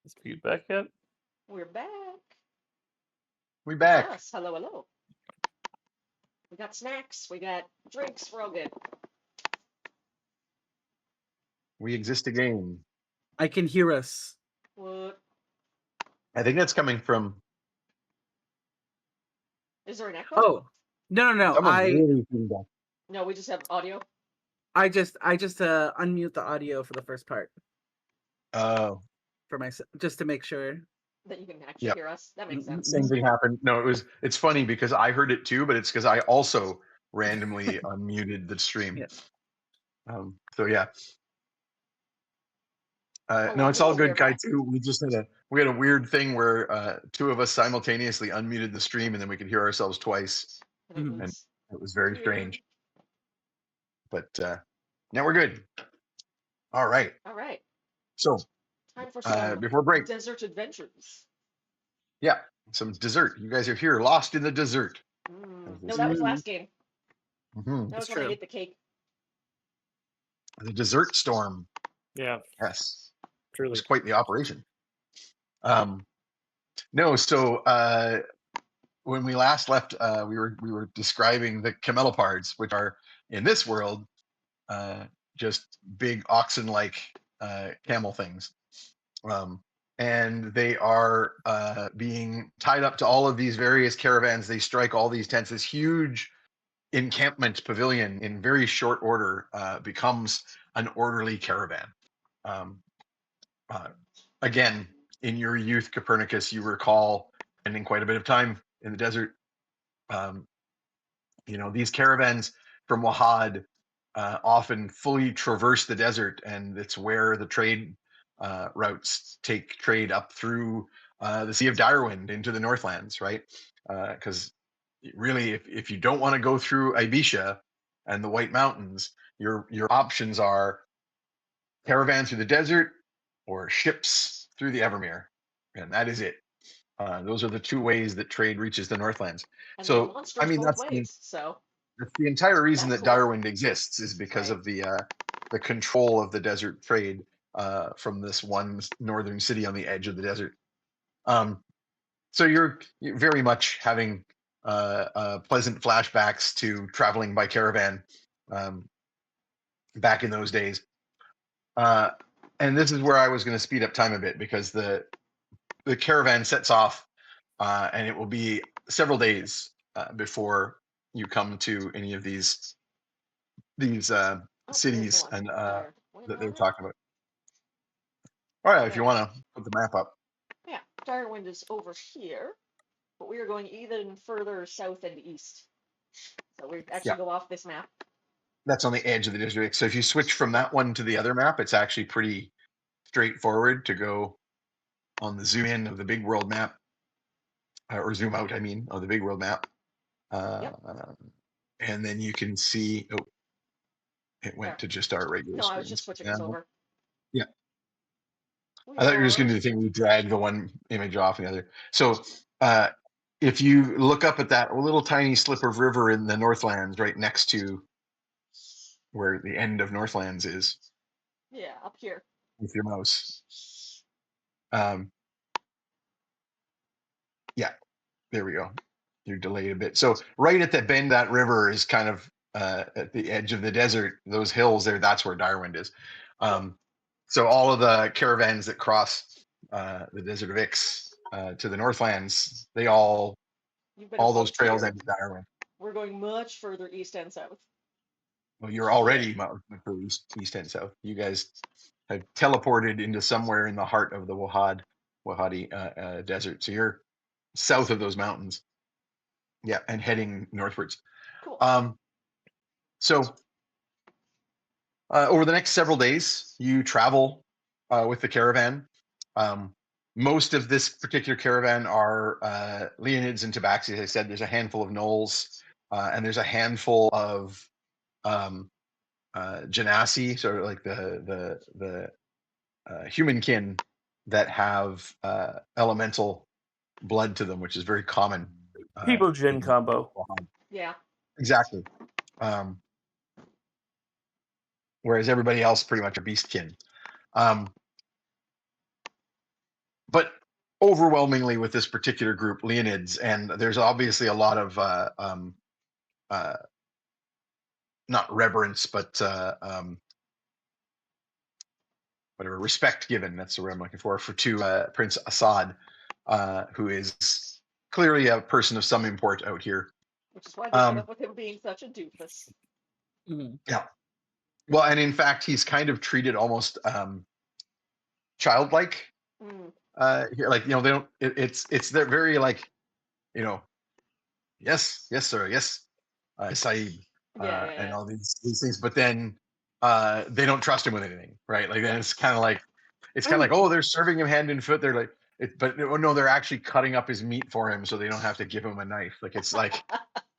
Is Pete back yet? We're back. We back. Yes, hello, hello. We got snacks, we got drinks, we're all good. We exist again. I can hear us. What? I think that's coming from Is there an echo? Oh, no. someone's really feedback. No, we just have audio. I just unmute the audio for the first part Oh, for myself, just to make sure. That you can actually Yep. hear us. That makes sense. same thing happened. No, it's funny because I heard it too, but it's because I also randomly unmuted the stream. Yeah. So yeah. Oh, No, well, it's all we're good, Kai. back. Too. We had a weird thing where two of us simultaneously unmuted the stream, and then we could hear ourselves twice. And it Mhm. was It was very weird. strange. But now we're good. All right. All right. So Time for some before break, desert adventures. yeah, some dessert. You guys are here, lost in the desert. No, that was last game. Mhm. That was It's when I true. ate the cake. The dessert storm. Yeah, Yes, it truly. was quite the operation. No, so when we last left, we were describing the camelopards, which are in this world just big oxen-like camel things, and they are being tied up to all of these various caravans. They strike all these tents. This huge encampment pavilion, in very short order, becomes an orderly caravan. Um, Again, in your youth, Copernicus, you recall spending quite a bit of time in the desert. These caravans from Wahad often fully traverse the desert, and it's where the trade routes take trade up through the Sea of Direwind into the Northlands, right? Because really, if you don't want to go through Ibiza and the White Mountains, your options are caravan through the desert or ships through the Evermere, and that is it. Those are the two ways that trade reaches the Northlands. And So, they're monsters both that's ways. So the entire reason That's that cool. Direwind exists is because Right. of the control of the desert trade from this one northern city on the edge of the desert. So you're very much having pleasant flashbacks to traveling by caravan back in those days. And this is where I was going to speed up time a bit, because the caravan sets off, and it will be several days before you come to any of these there's the cities one and there. that they're Windwater? talking about. All right, if you There. want to put the map up. Yeah, Direwind is over here, but we are going even further south and east. So we actually Yeah. go off this map. That's on the edge of the district. So if you switch from that one to the other map, it's actually pretty straightforward to go on the zoom in of the big world map, or zoom out, I mean, of the big world map. Yep. And then you can see, it went to just our regular No, I was screens. just switching us over. Yeah. We I thought you were just going to are- do the thing where you drag the one image off the other. So if you look up at that little tiny slip of river in the Northlands, right next to where the end of Northlands is, Yeah, up here. with your mouse. Yeah, there we go. You're delayed a bit. So right at the bend, that river is kind of at the edge of the desert. Those hills there, that's where Direwind is. So all of the caravans that cross the Desert of Ix to the Northlands, they all those trails end at Direwind. We're going much further east and south. Well, you're already east and south. You guys have teleported into somewhere in the heart of the Wahadi desert. So you're south of those mountains. Yeah, and heading northwards. Cool. So over the next several days, you travel with the caravan. Most of this particular caravan are Leonids and Tabaxi. As I said, there's a handful of gnolls, and there's a handful of Genasi, sort of like the humankin that have elemental blood to them, which is very common. People Jin combo. Yeah. Exactly. Whereas everybody else pretty much are beastkin. but overwhelmingly with this particular group, Leonids, and there's obviously a lot of not reverence, but whatever, respect given. That's the word I'm looking for to Prince Assad, who is clearly a person of some import out here. Which is why they put up with him being such a doofus. Yeah. Well, and in fact, he's kind of treated almost childlike. Like, they don't. It's they're very like, yes, sir, yes, Saeed, and all these things. But then they don't trust him with anything, right? Like, then it's kind of like oh, they're serving him hand and foot. They're like, but no, they're actually cutting up his meat for him so they don't have to give him a knife. Like, it's like,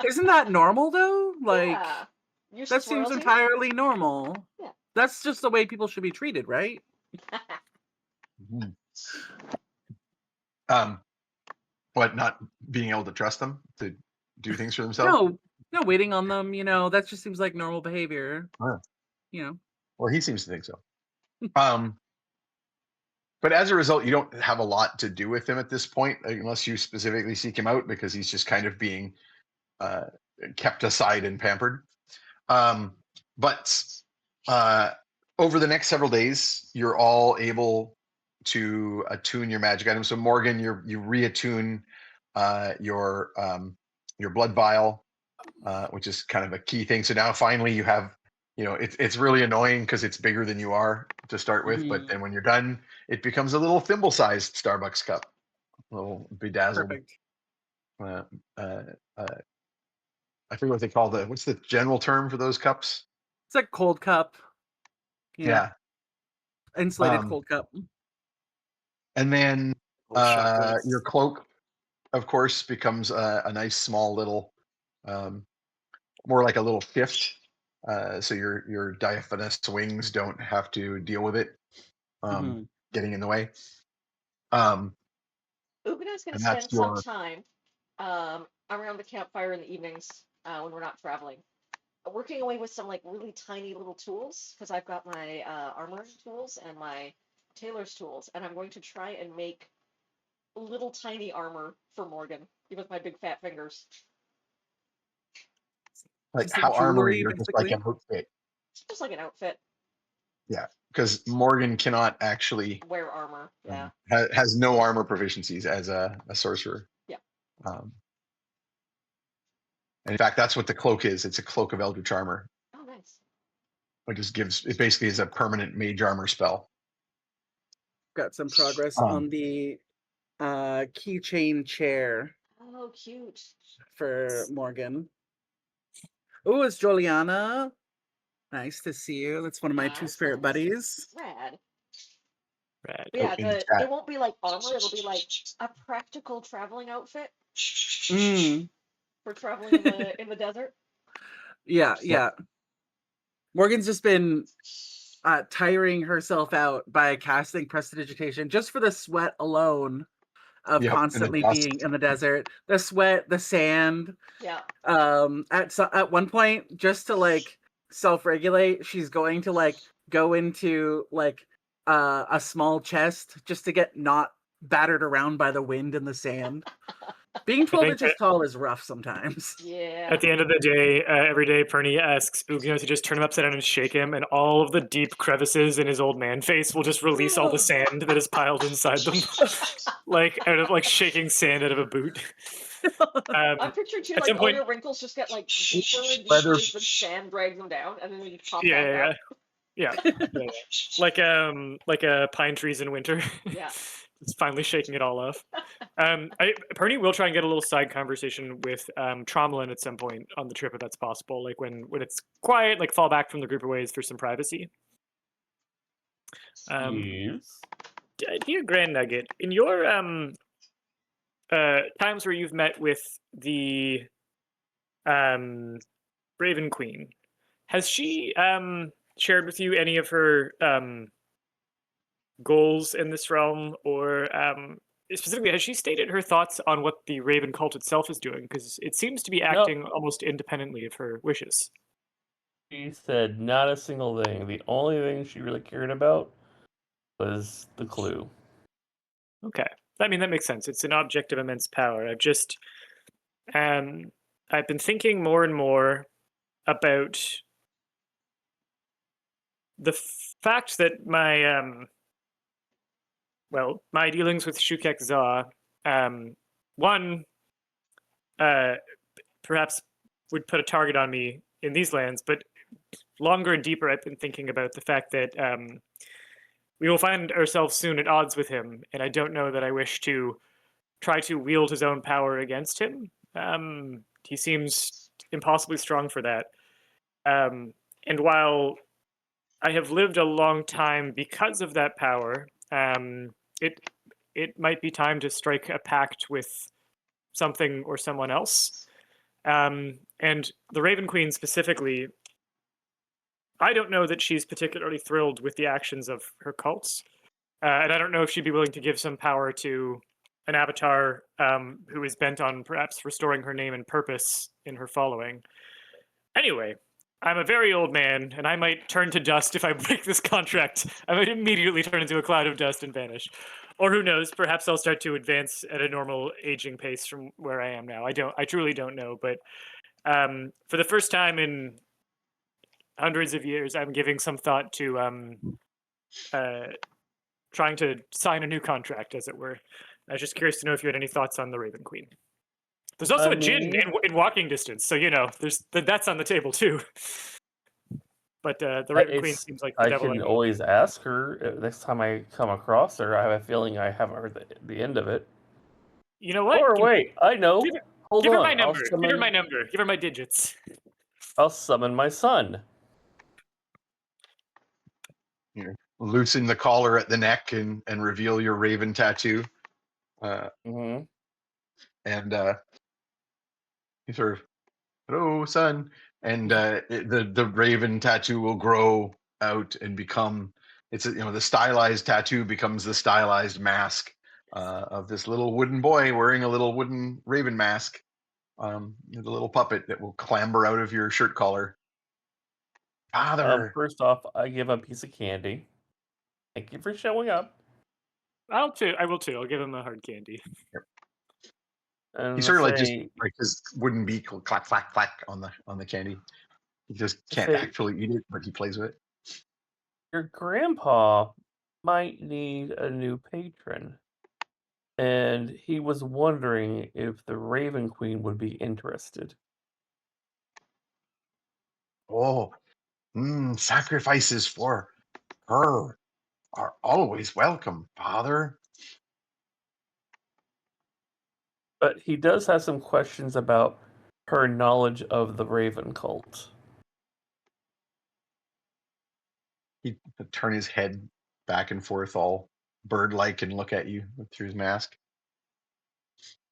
isn't that normal though? Like, yeah. that seems entirely normal. Yeah. That's just the way people should be treated, right? What, not being able to trust them to do things for themselves? No, waiting on them. That just seems like normal behavior. Huh. Well, he seems to think so. But as a result, you don't have a lot to do with him at this point, unless you specifically seek him out, because he's just kind of being kept aside and pampered. But over the next several days, you're all able to attune your magic items. So Morgan, you reattune your blood vial, which is kind of a key thing. So now finally you have, it's really annoying because it's bigger than you are to start with, but then when you're done, it becomes a little thimble-sized Starbucks cup, a little bedazzled. Perfect. I forget what they call what's the general term for those cups? It's like cold cup. Yeah. Insulated cold cup. And then your cloak, of course, becomes a nice small little, more like a little shift. So your diaphanous wings don't have to deal with it getting in the way. Uguna's going to spend some time around the campfire in the evenings when we're not traveling, working away with some like really tiny little tools, because I've got my armoring tools and my tailor's tools, and I'm going to try and make little tiny armor for Morgan, even with my big fat fingers. Like how armory, you're just like an outfit. Just like an outfit. Yeah, because Morgan cannot actually wear armor. Yeah. Has no armor proficiencies as a sorcerer. Yeah. And in fact, that's what the cloak is. It's a cloak of Eldritch Armor. Oh, nice. It basically is a permanent mage armor spell. Got some progress on the keychain chair. Oh, cute. For Morgan. Oh, it's Juliana. Nice to see you. That's one of my two spirit buddies. Rad. Yeah, it won't be like armor. It'll be like a practical traveling outfit. For traveling in the desert. Yeah. Morgan's just been tiring herself out by casting Prestidigitation just for the sweat alone of constantly being in the desert. The sweat, the sand. Yeah. At one point, just to like self-regulate, she's going to like go into like a small chest just to get not battered around by the wind and the sand. Being 12 inches tall is rough sometimes. Yeah. At the end of the day, every day, Pernie asks Bugno to just turn him upside down and shake him, and all of the deep crevices in his old man face will just release all the sand that is piled inside them, like out of like shaking sand out of a boot. I picture too, like all your wrinkles just get like deeper and deeper as the sand drags them down, and then you pop back up. Yeah. Like a pine trees in winter. Yeah. It's finally shaking it all off. Pernie will try and get a little side conversation with Tromlin at some point on the trip if that's possible. Like when it's quiet, like fall back from the group of ways for some privacy. Yes. Dear Grand Nugget, in your times where you've met with the Raven Queen, has she shared with you any of her goals in this realm, or specifically, has she stated her thoughts on what the Raven cult itself is doing? Because it seems to be acting almost independently of her wishes. She said not a single thing. The only thing she really cared about was the clue. Okay. I mean, that makes sense. It's an object of immense power. I've been thinking more and more about the fact that my dealings with Shukek Za, one, uh, perhaps would put a target on me in these lands, but longer and deeper, I've been thinking about the fact that we will find ourselves soon at odds with him, and I don't know that I wish to try to wield his own power against him. He seems impossibly strong for that. And while I have lived a long time because of that power, it might be time to strike a pact with something or someone else. And the Raven Queen specifically, I don't know that she's particularly thrilled with the actions of her cults. And I don't know if she'd be willing to give some power to an avatar who is bent on perhaps restoring her name and purpose in her following. Anyway, I'm a very old man, and I might turn to dust if I break this contract. I might immediately turn into a cloud of dust and vanish. Or who knows, perhaps I'll start to advance at a normal aging pace from where I am now. I truly don't know, but for the first time in hundreds of years, I'm giving some thought to trying to sign a new contract, as it were. I was just curious to know if you had any thoughts on the Raven Queen. There's also a djinn in walking distance, so that's on the table too. But the Raven Queen seems like the I devil. can always ask her next time I come across her. I have a feeling I haven't heard the end of it. You know what? Or wait, I know. Hold give on. Her my number. Give her my number. Give her my digits. I'll summon my son. Here, loosen the collar at the neck and reveal your raven tattoo. And he sort of, hello, son. And the raven tattoo will grow out and become the stylized tattoo becomes the stylized mask of this little wooden boy wearing a little wooden raven mask. The little puppet that will clamber out of your shirt collar. Father. First off, I give him a piece of candy. Thank you for showing up. I will too. I'll give him a hard candy. And he sort of just his wooden beak will clack clack clack on the candy. He just can't actually eat it, but he plays with it. Your grandpa might need a new patron, and he was wondering if the Raven Queen would be interested. Oh, sacrifices for her are always welcome, Father. But he does have some questions about her knowledge of the Raven cult. He'd turn his head back and forth all bird-like and look at you through his mask.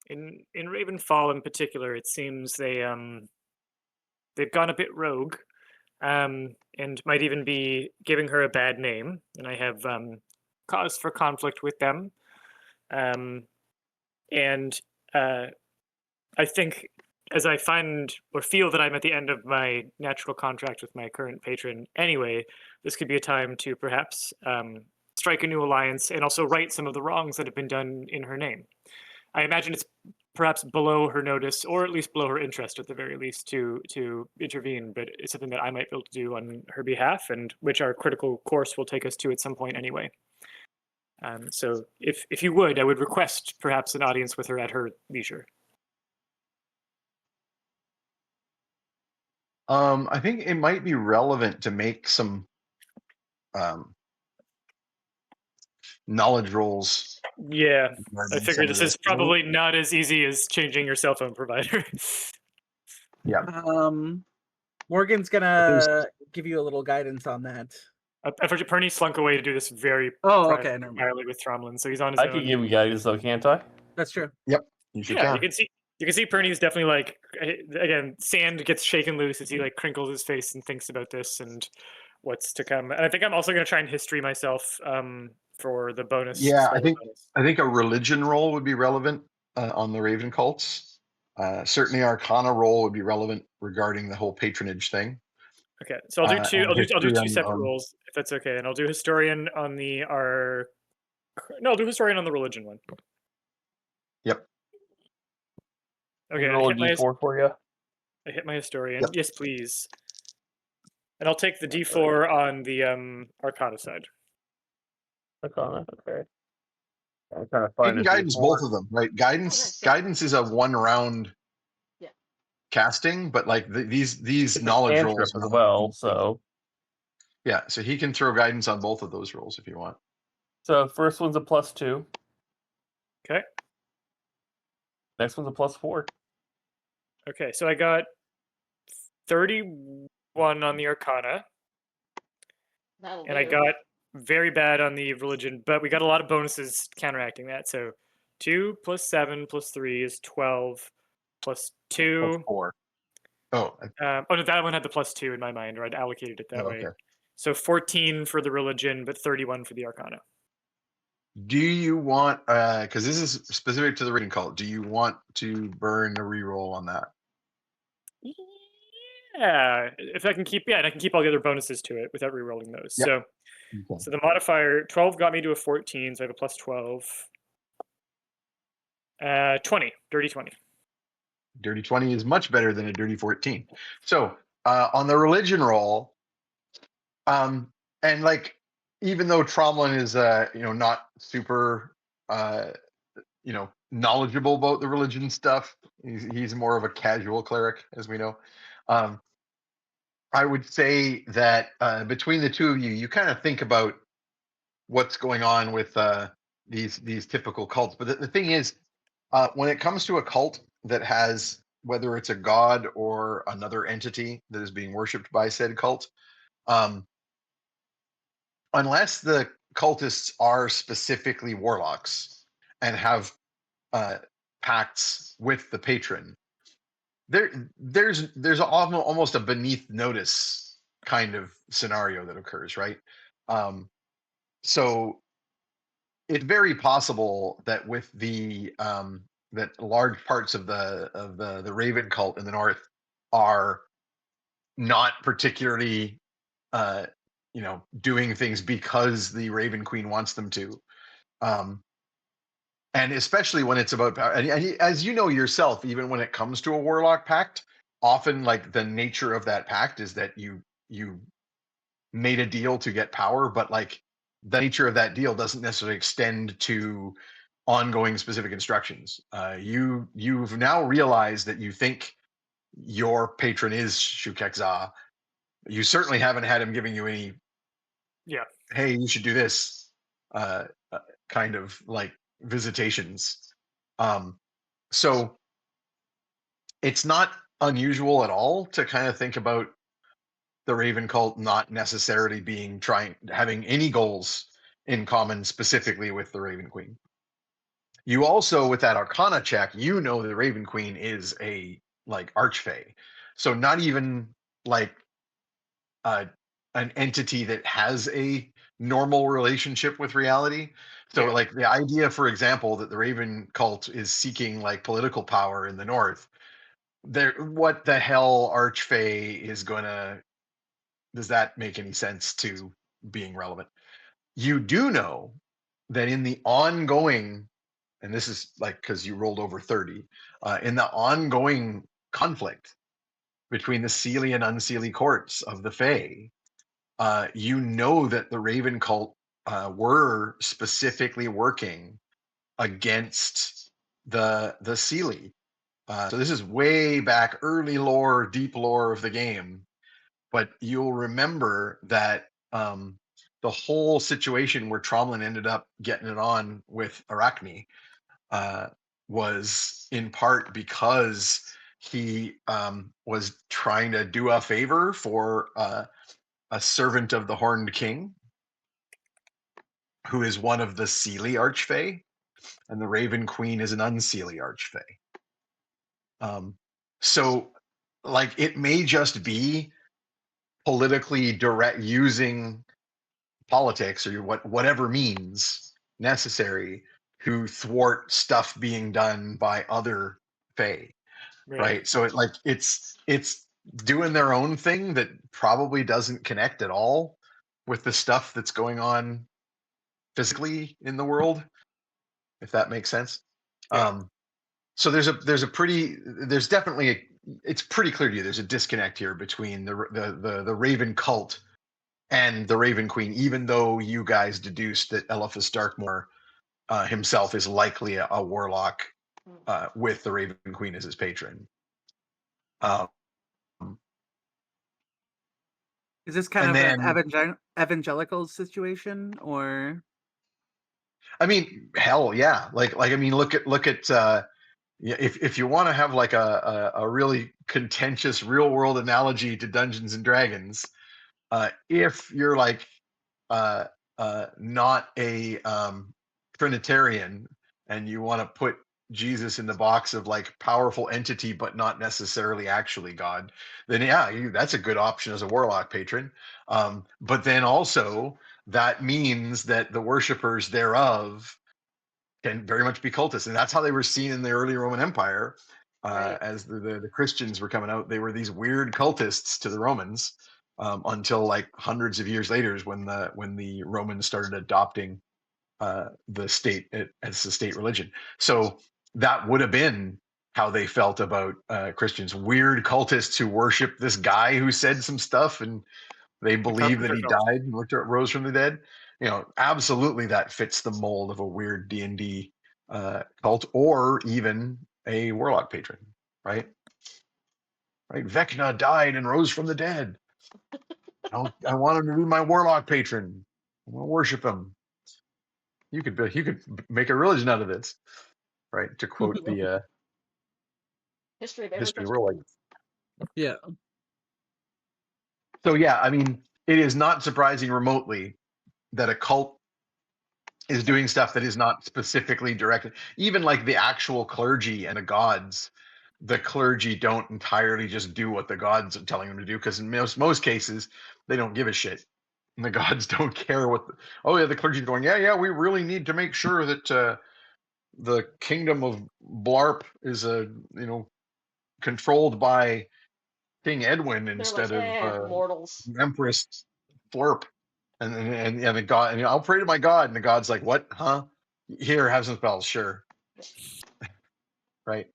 In Ravenfall in particular, it seems they've gone a bit rogue, and might even be giving her a bad name, and I have cause for conflict with them. And I think as I find or feel that I'm at the end of my natural contract with my current patron anyway, this could be a time to perhaps strike a new alliance and also right some of the wrongs that have been done in her name. I imagine it's perhaps below her notice, or at least below her interest at the very least, to intervene, but it's something that I might be able to do on her behalf, and which our critical course will take us to at some point anyway. So if you would, I would request perhaps an audience with her at her leisure. I think it might be relevant to make some knowledge rolls. Yeah, I figure this is probably not as easy as changing your cell phone provider. Yeah. Morgan's gonna give you a little guidance on that. Unfortunately, Pernie slunk away to do this very okay, entirely with Tromlin, so he's on his own. I can give you guidance though, can't I? That's true. Yep. You can see Pernie's definitely like, again, sand gets shaken loose as he like crinkles his face and thinks about this and what's to come. And I think I'm also going to try and history myself for the bonus. Yeah, I think a religion roll would be relevant on the Raven cults. Certainly, Arcana roll would be relevant regarding the whole patronage thing. Okay, so I'll do two. I'll do two separate rolls if that's okay, and I'll do historian on the No, I'll do historian on the religion one. Yep. Okay, roll a d4 for you. I hit my historian. Yep. Yes, please. And I'll take the d4 on the Arcana side. Arcana, okay. I'm trying to You find can a guidance d4. both of them, right? nice, yeah. Guidance is a 1 round Yeah. casting, but like these It's a knowledge cantrip rolls as well, so yeah. So he can throw guidance on both of those rolls if you want. first one's a +2. Okay. Next one's a +4. Okay, so I got 31 on the Arcana, That'll and I do. got very bad on the religion, but we got a lot of bonuses counteracting that. So 2 + 7 + 3 is 12, +2. 4. Oh, Oh no, that one had the +2 in my mind, or I'd allocated it that way. okay. So 14 for the religion, but 31 for the Arcana. Do you want, because this is specific to the reading cult, do you want to burn a reroll on that? Yeah, if I can keep, and I can keep all the other bonuses to it without rerolling those. Yep. So, Okay. so the modifier 12 got me to a 14, so I have a +12. 20, dirty 20. Dirty 20 is much better than a dirty 14. So on the religion roll, and like even though Tromlin is not super knowledgeable about the religion stuff, he's more of a casual cleric, as we know. I would say that between the two of you, you kind of think about what's going on with these typical cults. But the thing is, when it comes to a cult that has, whether it's a god or another entity that is being worshipped by said cult, unless the cultists are specifically warlocks and have pacts with the patron, there's almost a beneath notice kind of scenario that occurs, right? So it's very possible that with the that large parts of the Raven cult in the north are not particularly doing things because the Raven Queen wants them to. And especially when it's about power, and as you know yourself, even when it comes to a warlock pact, often like the nature of that pact is that you made a deal to get power, but like the nature of that deal doesn't necessarily extend to ongoing specific instructions. You've now realized that you think your patron is Shukekza. You certainly haven't had him giving you any, hey, you should do this kind of like visitations. So it's not unusual at all to kind of think about the Raven cult not necessarily having any goals in common specifically with the Raven Queen. You also, with that Arcana check, you know the Raven Queen is a like archfey, so not even like an entity that has a normal relationship with reality. So like the idea, for example, that the Raven cult is seeking like political power in the north, what the hell archfey is gonna, does that make any sense to being relevant? You do know that in the ongoing, and this is like because you rolled over 30, in the ongoing conflict between the Seelie and Unseelie courts of the Fae, you know that the Raven cult were specifically working against the Seelie. So this is way back, early lore, deep lore of the game. But you'll remember that the whole situation where Tromlin ended up getting it on with Arachne was in part because he was trying to do a favor for a servant of the Horned King, who is one of the Seelie Archfey, and the Raven Queen is an Unseelie Archfey. So, like, it may just be politically direct, using politics or whatever means necessary to thwart stuff being done by other Fae, right? So it's doing their own thing that probably doesn't connect at all with the stuff that's going on physically in the world, if that makes sense. Yeah. So there's definitely it's pretty clear to you there's a disconnect here between the Raven cult and the Raven Queen, even though you guys deduced that Eliphas Darkmoor himself is likely a warlock with the Raven Queen as his patron. Is this kind And of an then- evangelical situation, or? I mean, hell yeah! Like I mean, look at yeah, if you want to have like a really contentious real world analogy to Dungeons and Dragons, if you're like not a Trinitarian and you want to put Jesus in the box of like powerful entity but not necessarily actually God, then yeah, that's a good option as a warlock patron. But then also that means that the worshippers thereof can very much be cultists, and that's how they were seen in the early Roman Empire. Right. As the Christians were coming out, they were these weird cultists to the Romans, until like hundreds of years later, when the Romans started adopting the state as the state religion. So that would have been how they felt about Christians, weird cultists who worship this guy who said some stuff and they believe that he carpenter died and rose from the dead. Absolutely that fits the mold of a weird D&D cult, or even a warlock patron, right? Vecna died and rose from the dead. I want him to be my warlock patron. I want to worship him. You could make a religion out of this, right? To quote the History of history everything. of warlock. Yeah. So yeah, I mean, it is not surprising remotely that a cult is doing stuff that is not specifically directed. Even like the actual clergy and the gods, the clergy don't entirely just do what the gods are telling them to do, because in most cases they don't give a shit. And the gods don't care what. The clergy's going, yeah, we really need to make sure that the kingdom of Blarp is controlled by King Edwin They're instead like, of mortals. Empress Flurp. And the God, I'll pray to my God, and the God's like, what? Huh? Here, have some spells, sure. Right.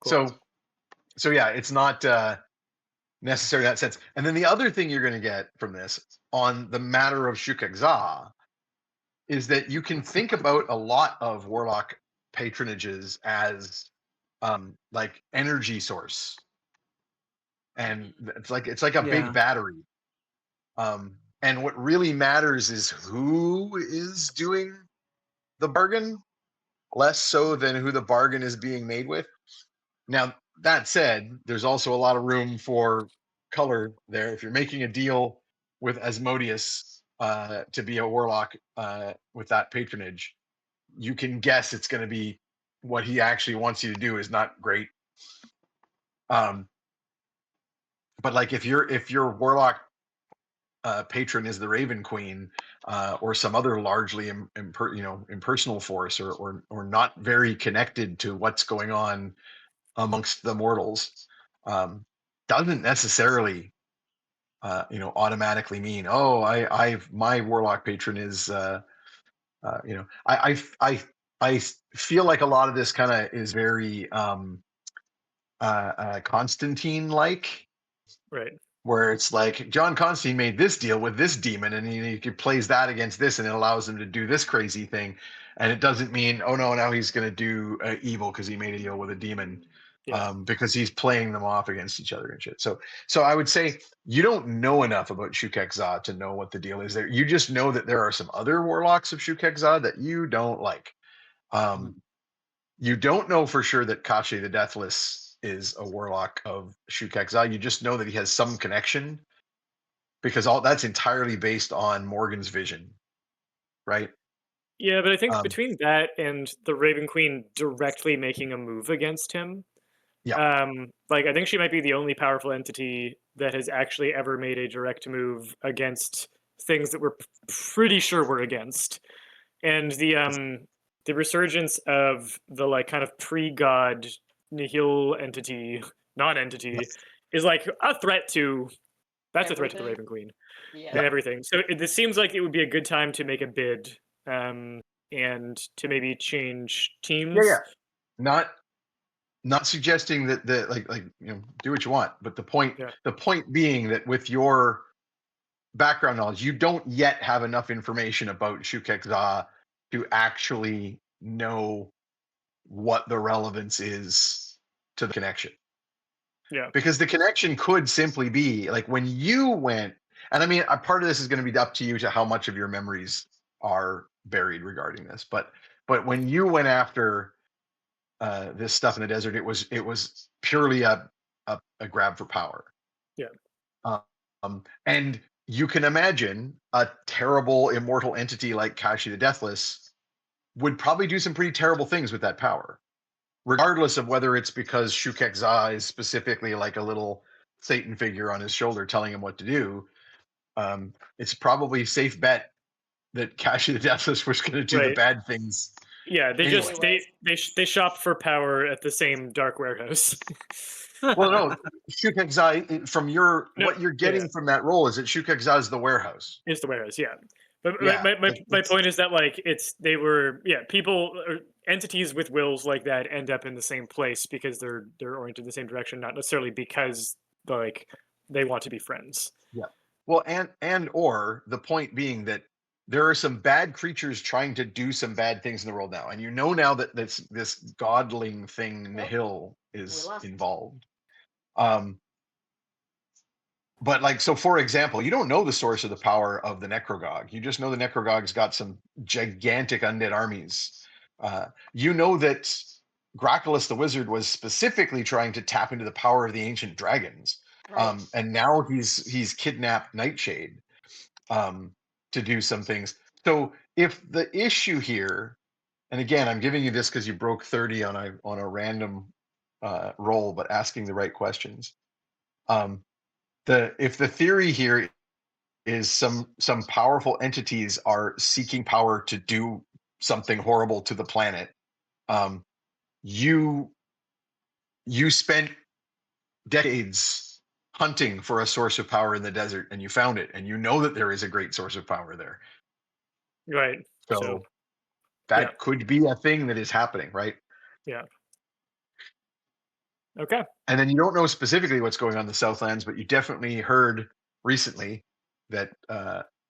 Cool. So yeah, it's not necessarily that sense. And then the other thing you're going to get from this on the matter of Shukek-Za is that you can think about a lot of warlock patronages as like energy source, and it's like a big battery. And what really matters is who is doing the bargain, less so than who the bargain is being made with. Now, that said, there's also a lot of room for color there. If you're making a deal with Asmodeus to be a warlock with that patronage, you can guess it's going to be what he actually wants you to do is not great. But like if your warlock patron is the Raven Queen, or some other largely impersonal force, or not very connected to what's going on amongst the mortals, doesn't necessarily automatically mean, my warlock patron is I feel like a lot of this kind of is very Constantine like, Right. where it's like John Constantine made this deal with this demon, and he plays that against this, and it allows him to do this crazy thing, and it doesn't mean, oh no, now he's going to do evil because he made a deal with a demon. Yeah. Because he's playing them off against each other and shit. So I would say you don't know enough about Shukek-Za to know what the deal is there. You just know that there are some other warlocks of Shukek-Za that you don't like. You don't know for sure that Kache the Deathless is a warlock of Shukek-Za. You just know that he has some connection, because all that's entirely based on Morgan's vision, right? Yeah, but I think between that and the Raven Queen directly making a move against him, like I think she might be the only powerful entity that has actually ever made a direct move against things that we're pretty sure we're against. And the resurgence of the like kind of pre-god nihil entity, non-entity, is like a threat to. That's a threat to the Raven Queen. Yeah. And everything. So this seems like it would be a good time to make a bid and to maybe change teams. Yeah. Not suggesting that do what you want, but the point being that with your background knowledge, you don't yet have enough information about Shukekza to actually know what the relevance is to the connection. Yeah. Because the connection could simply be like when you went, and I mean, a part of this is going to be up to you to how much of your memories are buried regarding this. But when you went after this stuff in the desert, it was purely a grab for power. Yeah. And you can imagine a terrible immortal entity like Kashi the Deathless would probably do some pretty terrible things with that power, regardless of whether it's because Shukekza is specifically like a little Satan figure on his shoulder telling him what to do. It's probably a safe bet that Kashi the Deathless was going to do the bad things. Yeah, they they shop for power at the same dark warehouse. Well, no, Shukekza, from what you're getting from that role is that Shukekza is the warehouse. Is the warehouse, yeah. But my point is that like they were people or entities with wills like that end up in the same place because they're oriented in the same direction, not necessarily because like they want to be friends. Yeah. Well, and or the point being that there are some bad creatures trying to do some bad things in the world now, and you know now that this godling thing in the hill is involved. But like, so for example, you don't know the source of the power of the Necrogog. You just know the Necrogog's got some gigantic undead armies. You know that Graculus the Wizard was specifically trying to tap into the power of the ancient dragons. And now he's kidnapped Nightshade to do some things. So if the issue here, and again, I'm giving you this because you broke 30 on a random roll, but asking the right questions. If the theory here is some powerful entities are seeking power to do something horrible to the planet, you spent decades hunting for a source of power in the desert, and you found it, and you know that there is a great source of power there. Right. So that could be a thing that is happening, right? Yeah. Okay. And then you don't know specifically what's going on in the Southlands, but you definitely heard recently that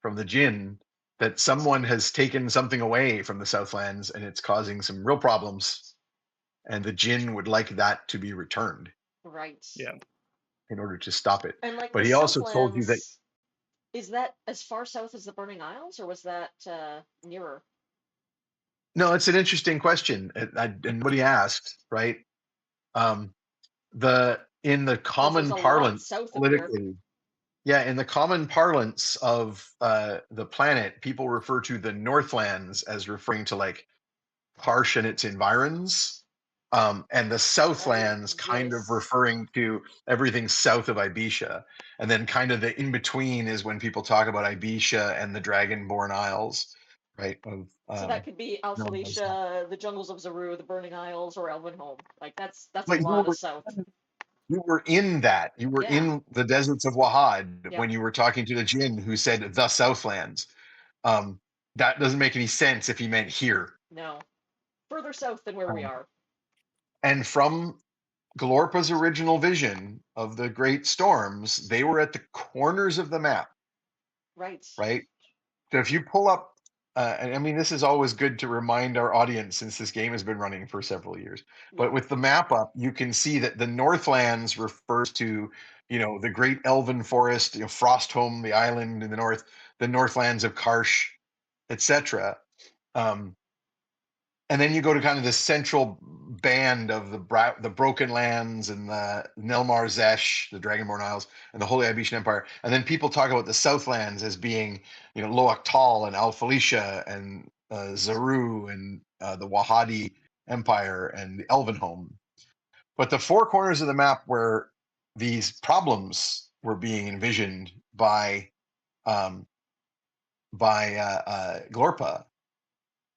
from the Jinn that someone has taken something away from the Southlands and it's causing some real problems. And the Jinn would like that to be returned. Right. Yeah. In order to stop it. And like, but he also told you that. Is that as far south as the Burning Isles, or was that nearer? No, it's an interesting question, and nobody asked, right? In the common parlance politically, in the common parlance of the planet, people refer to the Northlands as referring to like Karsh and its environs, and the Southlands kind of referring to everything south of Ibisha, and then kind of the in between is when people talk about Ibisha and the Dragonborn Isles, right? So that could be Alphalicia, the Jungles of Zaru, the Burning Isles, or Elvenholm. Like that's a lot of south. You were in that. You were in the deserts of Wahad when you were talking to the Jinn who said the Southlands. That doesn't make any sense if he meant here. No. Further south than where we are. And from Glorpa's original vision of the Great Storms, they were at the corners of the map. Right. Right? So if you pull up, and I mean, this is always good to remind our audience since this game has been running for several years. But with the map up, you can see that the Northlands refers to, the Great Elven Forest, Frostholm, the island in the north, the Northlands of Karsh, etc. And then you go to kind of the central band of the Broken Lands and the Nelmar Zesh, the Dragonborn Isles, and the Holy Ibishan Empire. And then people talk about the Southlands as being, Loach Tal and Alphalicia and Zaru and the Wahadi Empire and the Elvenholm. But the four corners of the map where these problems were being envisioned by Glorpa,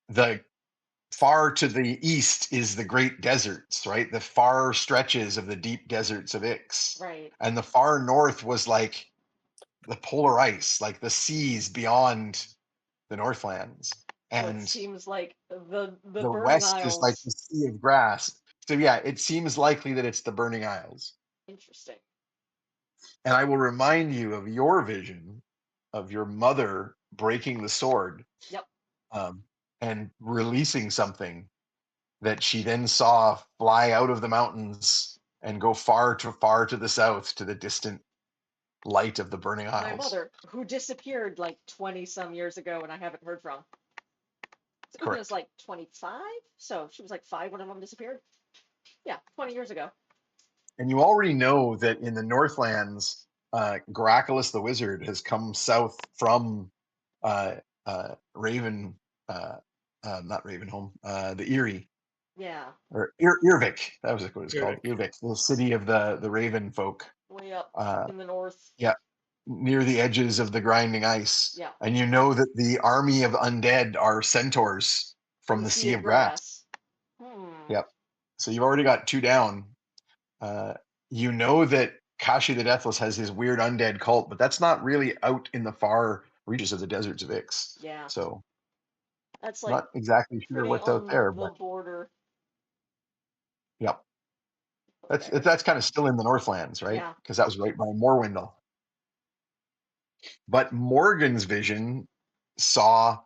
the far to the east is the great deserts, right? The far stretches of the deep deserts of Ix. Right. And the far north was like the polar ice, like the seas beyond the Northlands. So it and seems like the the Burning west is like the Isles. Sea of Grass. So yeah, it seems likely that it's the Burning Isles. Interesting. And I will remind you of your vision of your mother breaking the sword, Yep. and releasing something that she then saw fly out of the mountains and go far to the south to the distant light of the Burning My Isles. mother, who disappeared like 20 some years ago and I haven't heard from. So Ugna's Correct. like 25, so she was like 5 when her mom disappeared. Yeah, 20 years ago. And you already know that in the Northlands, Graculus the Wizard has come south from Raven, not Ravenholm, the Erie, Yeah, or Irvik. That was what it's called. Irvik. Irvik, the city of the Raven folk. way up Uh, in the north. yeah, near the edges of the grinding ice. Yeah. And you know that the army of undead are centaurs from the Sea of Grass. Yep. So you've already got 2 down. You know that Kashi the Deathless has his weird undead cult, but that's not really out in the far reaches of the deserts of Ix. Yeah. So That's like not exactly sure pretty what's on out there, the but border. yep. Okay. That's kind of still in the Northlands, right? Yeah. Because that was right by Morwindle. But Morgan's vision saw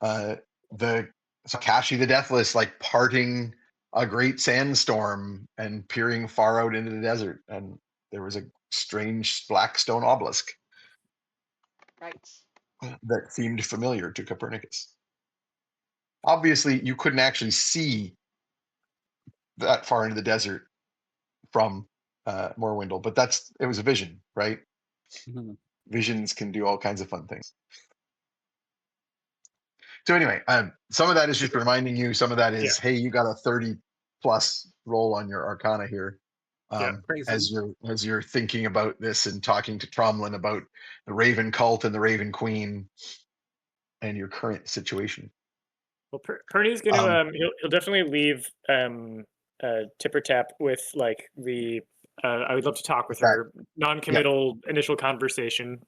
Kashi the Deathless like parting a great sandstorm and peering far out into the desert, and there was a strange black stone obelisk Right. that seemed familiar to Copernicus. Obviously, you couldn't actually see that far into the desert from Morwindle, but it was a vision, right? Mhm. Visions can do all kinds of fun things. So anyway, some of that is just reminding you. Some of that is, hey, you got a 30+ roll on your Arcana here. Crazy. As you're thinking about this and talking to Tromlin about the Raven cult and the Raven Queen and your current situation. Well, Pernie's gonna he'll definitely leave Tipper Tap with like the I would love to talk with her non-committal initial conversation,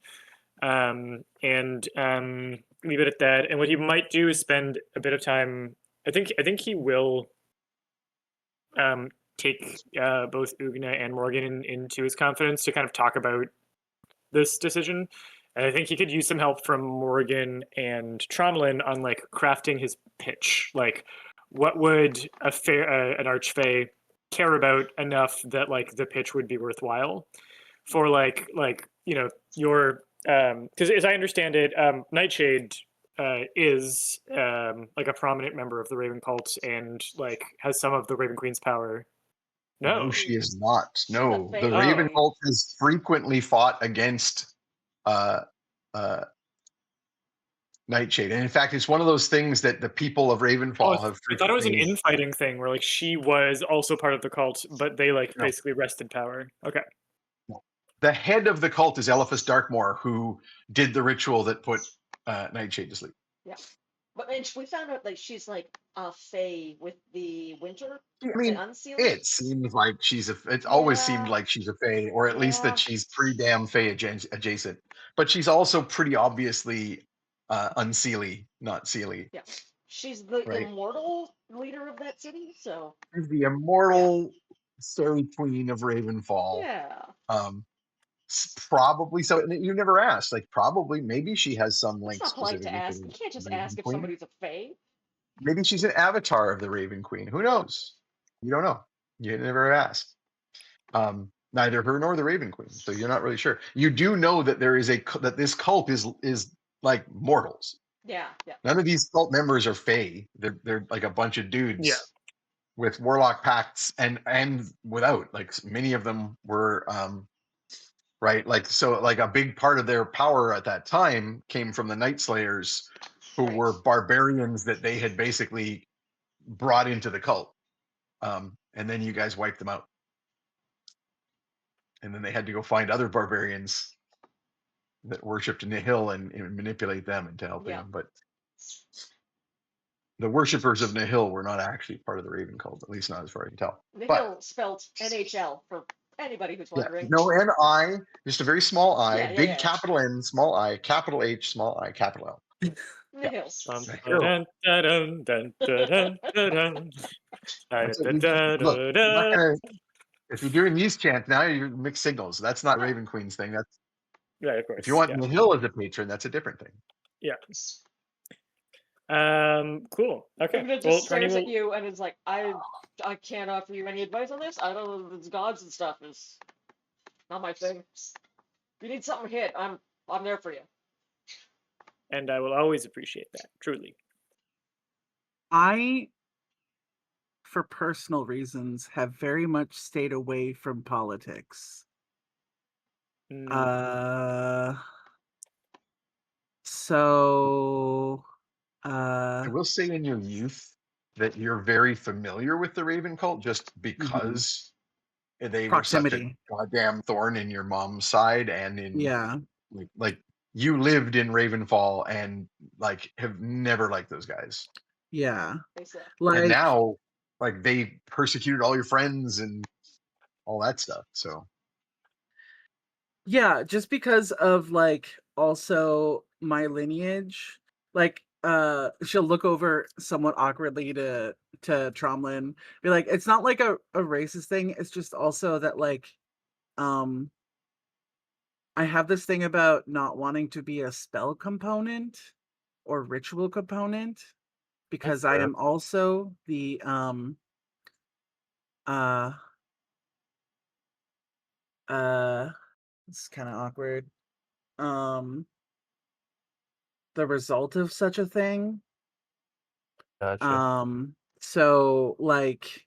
and leave it at that. And what he might do is spend a bit of time. I think he will take both Ugna and Morgan into his confidence to kind of talk about this decision. And I think he could use some help from Morgan and Tromlin on like crafting his pitch. Like, what would an archfey care about enough that like the pitch would be worthwhile for like your because as I understand it, Nightshade is like a prominent member of the Raven cult and like has some of the Raven Queen's power. No, she is not. No, the Fae. Raven Oh. cult has frequently fought against Nightshade, and in fact, it's one of those things that the people of Ravenfall have. I thought it was an frequently- infighting thing where like she was also part of the cult, but they like No. basically wrested power. Okay. The head of the cult is Eliphas Darkmoor, who did the ritual that put Nightshade to sleep. Yeah. But and we found out like she's like a fae with the winter. I mean, the unsealed. it seems like it's always seemed like she's a fae, or at least that she's pretty damn fae adjacent. But she's also pretty obviously unseelie, not sealy. Yeah. She's the Right. immortal leader of that city, so She's the immortal fairy queen of Ravenfall. yeah. Probably so. And you never asked. Like, probably, maybe she has some It's links. not polite to specifically ask. the You can't just Raven ask if Queen. somebody's a fae. Maybe she's an avatar of the Raven Queen. Who knows? You don't know. You never asked. Neither her nor the Raven Queen. So you're not really sure. You do know that that this cult is like mortals. Yeah, yeah. None of these cult members are fae. They're like a bunch of dudes. Yeah. With warlock pacts and without. Like many of them were right, like so like a big part of their power at that time came from the Night Slayers, who were barbarians that they had basically brought into the cult, and then you guys wiped them out, and then they had to go find other barbarians that worshipped Nihil and manipulate them into helping them. But the worshippers of Nihil were not actually part of the Raven cult, at least not as far as I can tell. Nihil spelled NHL for anybody who's wondering. No N-I, just a very small I, Yeah, big yeah. capital N, small I, capital H, small I, capital L. In the hills. Dun, dun, dun, dun, dun, dun, dun. That's what look, you're not gonna, if you're doing these chants now, you're mixed signals. That's not Raven Queen's thing. That's Yeah, of course. if you want yeah. the hill as a patron, that's a different thing. Yeah. Cool. Okay. Ugna just Well, stares Pernie at will. you and is like, I can't offer you any advice on this. I don't know if it's gods and stuff is not my thing. If you need something hit, I'm there for you. And I will always appreciate that. Truly. I, for personal reasons, have very much stayed away from politics. Mm, So I will say in your youth that you're very familiar with the Raven cult just because they were such a proximity. goddamn thorn in your mom's side and in Yeah. like you lived in Ravenfall and like have never liked those guys. Yeah. They said. Like And now like they persecuted all your friends and all that stuff. So yeah, just because of like also my lineage, like she'll look over somewhat awkwardly to Tromlin, be like, it's not like a racist thing, it's just also that like I have this thing about not wanting to be a spell component or ritual component because I fair. am also the uh it's kind of awkward. The result of such a thing. Gotcha. So like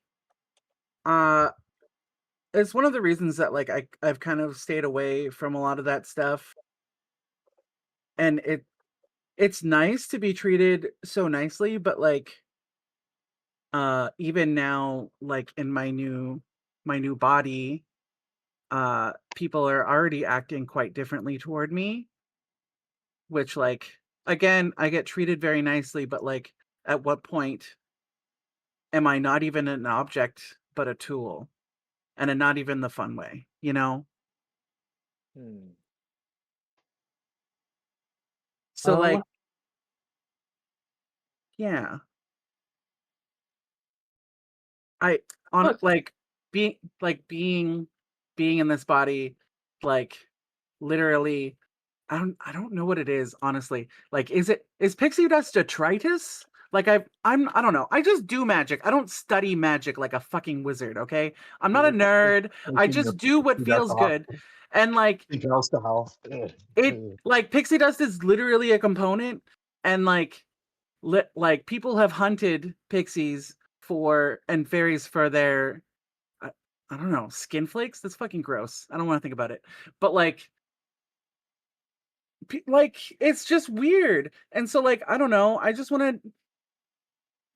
it's one of the reasons that like I've kind of stayed away from a lot of that stuff. And it's nice to be treated so nicely, but like even now, like in my new body, people are already acting quite differently toward me, which like again, I get treated very nicely, but like at what point am I not even an object but a tool? And not even the fun way, you know? So like yeah. I on Look, like being in this body, like literally I don't know what it is, honestly. Like is pixie dust detritus? Like I don't know. I just do magic. I don't study magic like a fucking wizard, okay? I'm not a nerd. I just do what feels good. And like it like pixie dust is literally a component, and like people have hunted pixies for and fairies for their I don't know, skin flakes. That's fucking gross. I don't want to think about it. But like it's just weird. And so like I don't know, I just want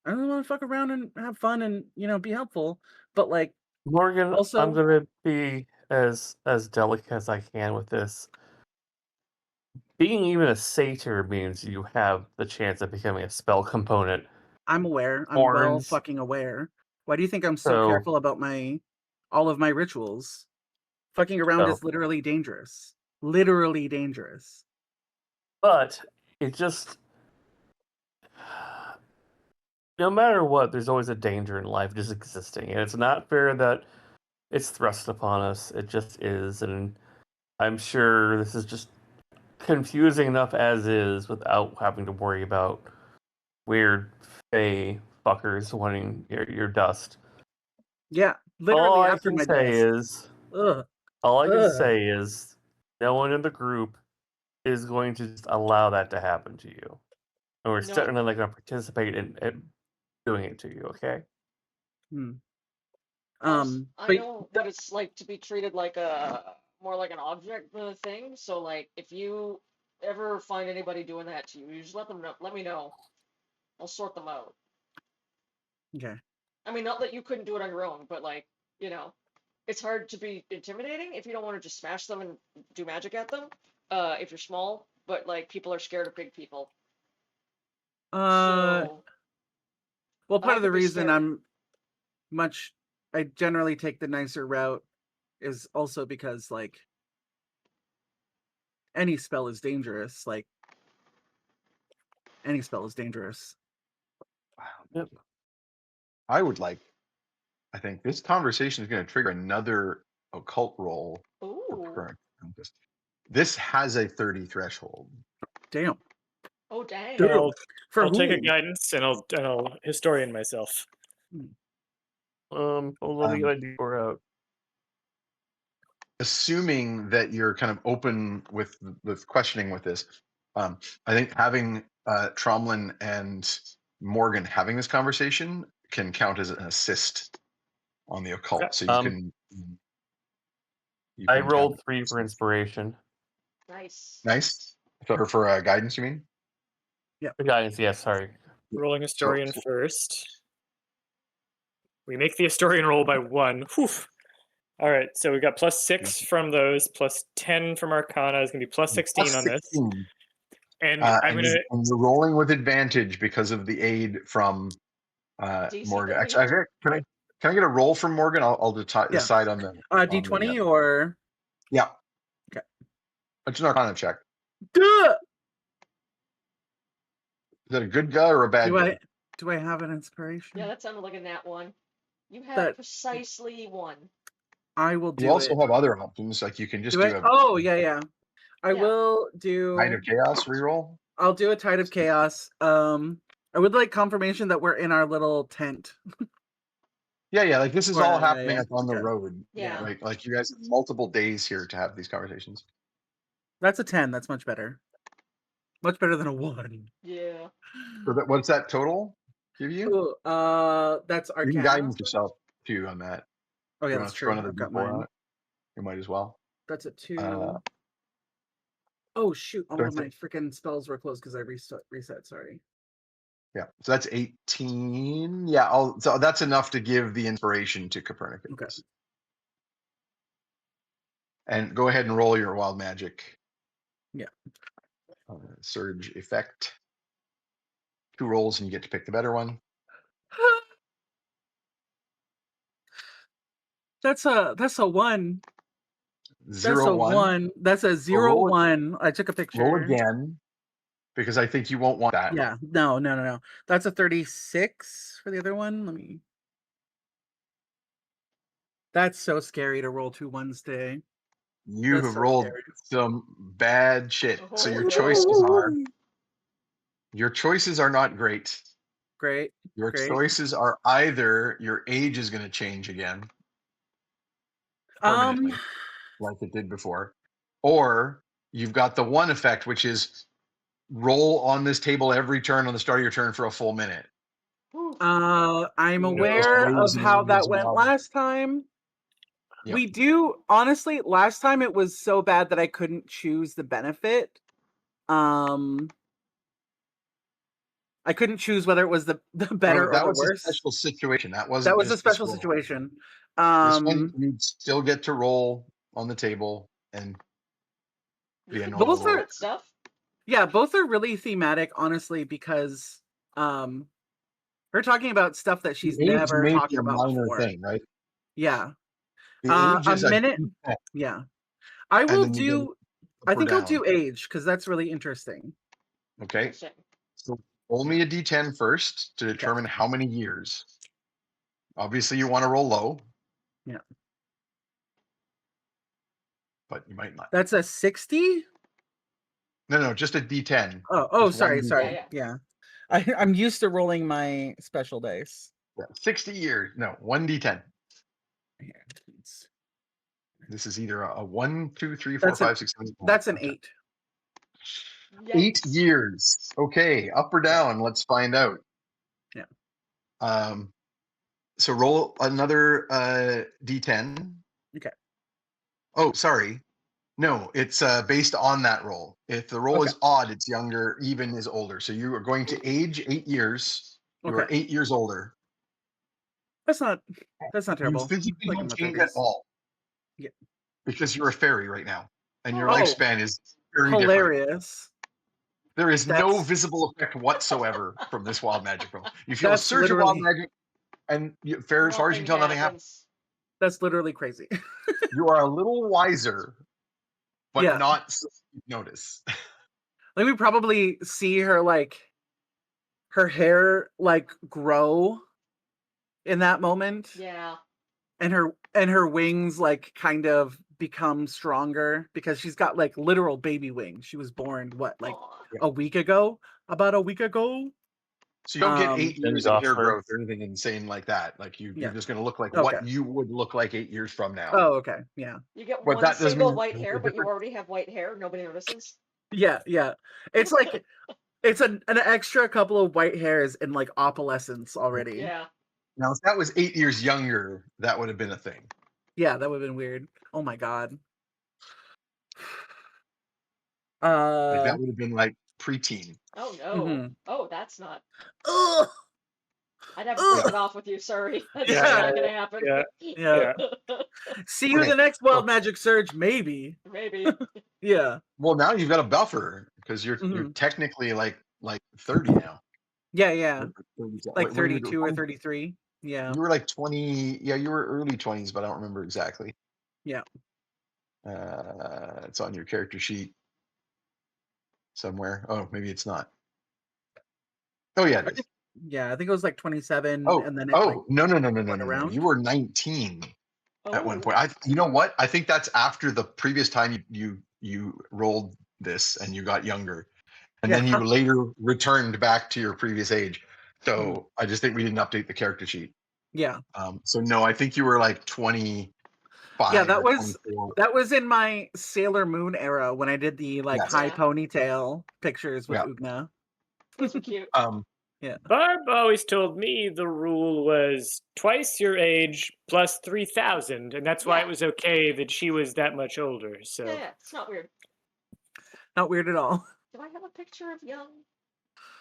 to fuck around and have fun and be helpful. But like Morgan, I'm also gonna be as delicate as I can with this. Being even a satyr means you have the chance of becoming a spell component. I'm aware. I'm well Horns. fucking aware. Why do you think I'm so So- careful about all of my rituals? Fucking around So- is literally dangerous. Literally dangerous. But it just no matter what, there's always a danger in life just existing. And it's not fair that it's thrust upon us. It just is. And I'm sure this is just confusing enough as is without having to worry about weird fey fuckers wanting your dust. Yeah, literally All I after can my say dust. is Ugh. all I can Ugh. say is no one in the group is going to just allow that to happen to you. And we're No. certainly not going to participate in doing it to you, okay? I But know what it's like to be treated like more like an object than a thing. So like, if you ever find anybody doing that to you, you just let them know. Let me know. I'll sort them out. okay. I mean, not that you couldn't do it on your own, but like, it's hard to be intimidating if you don't want to just smash them and do magic at them. If you're small, but like people are scared of big people. So Well, part that of the could be reason scary. I generally take the nicer route is also because like any spell is dangerous. Like Any spell is dangerous. Yep. I think this conversation is going to trigger another occult roll. Ooh. This has a 30 threshold. Damn. Oh, dang. Damn. I'll, For I'll take a who? guidance and I'll historian myself. Hold on, let me get my D4 out. Assuming that you're kind of open with questioning with this, I think having Tromlin and Morgan having this conversation can count as an assist on the occult. Okay. So you can. I rolled 3 for inspiration. Nice. Nice. For guidance, you mean? For guidance, yes. Sorry. Rolling historian first. We make the historian roll by 1. Whew. All right, so we got +6 from those, +10 from Arcana. Is going to be +16 on this. And I'm going to. And you're rolling with advantage because of the aid from Morgan. Actually, can I get a roll from Morgan? I'll decide on the D20 or. Yeah. Okay. It's an Arcana check. Duh! Is that a good guy or a bad guy? Do I have an inspiration? Yeah, that sounded like a nat 1. You have precisely 1. I will do it. You also have other options, like you can just do Oh, yeah. I will do Tide of Chaos reroll. I'll do a Tide of Chaos. I would like confirmation that we're in our little tent. Yeah, like this is all happening on the road. Yeah. Like you guys have multiple days here to have these conversations. That's a 10. That's much better. Much better than a 1. Yeah. So what's that total give you? Ooh, that's Arcana. You can guidance yourself too on that. Oh yeah, that's true. I've got mine. You might as well. That's a 2. Oh shoot! All of my freaking spells were closed because I reset. Sorry. Yeah, so that's 18. Yeah, so that's enough to give the inspiration to Copernicus. Okay. And go ahead and roll your wild magic. Yeah. Surge effect. 2 rolls and you get to pick the better one. That's a 1. 0, that's a 1. 1. That's a 0, 1. I took a picture. Roll again, because I think you won't want that. Yeah. No. That's a 36 for the other one. Let me. That's so scary to roll 2 1s today. You have rolled some bad shit. So your choices are not great. Great. Your choices are either your age is going to change again permanently, like it did before, or you've got the one effect, which is roll on this table every turn on the start of your turn for a full minute. I'm aware of how that went last time. Yep. We do, honestly, last time it was so bad that I couldn't choose the benefit. I couldn't choose whether it was the better or the worse. That was a special situation. That was a special situation. This one, you'd still get to roll on the table and be a normal roll. Stuff. Yeah, both are really thematic, honestly, because we're talking about stuff that she's never talked about before. Thing, right? Yeah. A minute. Yeah. I will do. I think I'll do age because that's really interesting. Okay. So roll me a d10 first to determine how many years. Obviously, you want to roll low. Yeah. But you might not. That's a 60? No, just a d10. Oh, sorry. Yeah. I'm used to rolling my special dice. Yeah, 60 years. No, 1d10. Here, this is either a 1, 2, 3, 4, 5, 6, 7. That's an 8. 8 years. Okay, up or down? Let's find out. Yeah. So roll another d10. Okay. Oh, sorry. No, it's based on that roll. If the roll is odd, it's younger. Even is older. So you are going to age 8 years. You are 8 years older. That's not terrible. You physically don't change at all. Yeah. Because you're a fairy right now, and your lifespan is very hilarious. Different. There is no visible effect whatsoever from this wild magic roll. You feel a surge of wild magic, and fair as far as you can tell, nothing happens. That's literally crazy. You are a little wiser, but not so you notice. Like we probably see her like her hair like grow in that moment, Yeah. and her wings like kind of become stronger because she's got like literal baby wings. She was born like Aw. about a week ago. So you don't get 8 And years of hair Gosford. growth or anything insane like that. Like you're Yeah. just going to look like Okay. what you would look like 8 years from now. Oh, okay. Yeah. You get But one that doesn't single mean white there's hair, a but you different- already have white hair. Nobody notices. Yeah, yeah. It's like it's an extra couple of white hairs in like opalescence already. Yeah. Now, if that was 8 years younger, that would have been a thing. Yeah, that would have been weird. Oh my god. Like that would have been like preteen. Oh no. Mhm. Oh, that's not. Ugh, I'd have to Ugh. break it off with you. Sorry, that's Yeah. just not gonna happen. Yeah. yeah. See you Okay. the next Wild Magic Surge, maybe. Maybe. Yeah. Well, now you've got a buffer because you're technically like 30 now. Yeah, yeah. Like Wait, what are you 32 or doing? 33. Yeah. You were like 20. Yeah, you were early 20s, but I don't remember exactly. Yeah. It's on your character sheet somewhere. Oh, maybe it's not. Oh yeah, it is. Yeah, I think it was like 27 Oh, and then it like no. around. You were 19 at one Oh. point. You know what? I think that's after the previous time you rolled this and you got younger, and then you later returned back to your previous age. So I just think we didn't update the character sheet. Yeah. So no, I think you were like 25. Yeah, that or was 24. in my Sailor Moon era when I did the like Yes. high Yeah. ponytail pictures with Yeah. Ugna. Those are cute. Barb always told me the rule was twice your age plus 3,000, and that's why Yeah. it was okay that she was that much older. So Yeah, it's not weird. Not weird at all. Do I have a picture of young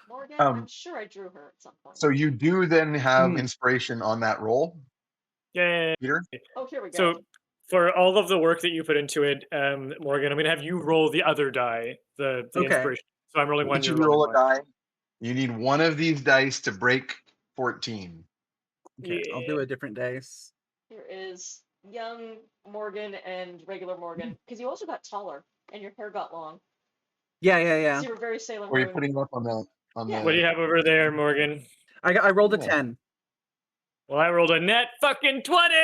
Morgan? Um, I'm sure I drew her at some point. So you do then have inspiration on that roll, yeah. Peter? Oh, here we go. So for all of the work that you put into it, Morgan, I'm gonna have you roll the other die, the Okay. inspiration. So I'm rolling one. Each You're of you rolling roll a one. die. You need one of these dice to break 14. Okay, I'll do a different dice. Here is young Morgan and regular Morgan. Because you also got taller and your hair got long. Yeah, yeah, yeah. So you were very Sailor Or are you Moon. putting it up on the Yeah. What do you have over there, Morgan? I rolled a Cool. 10. Well, I rolled a net fucking 20.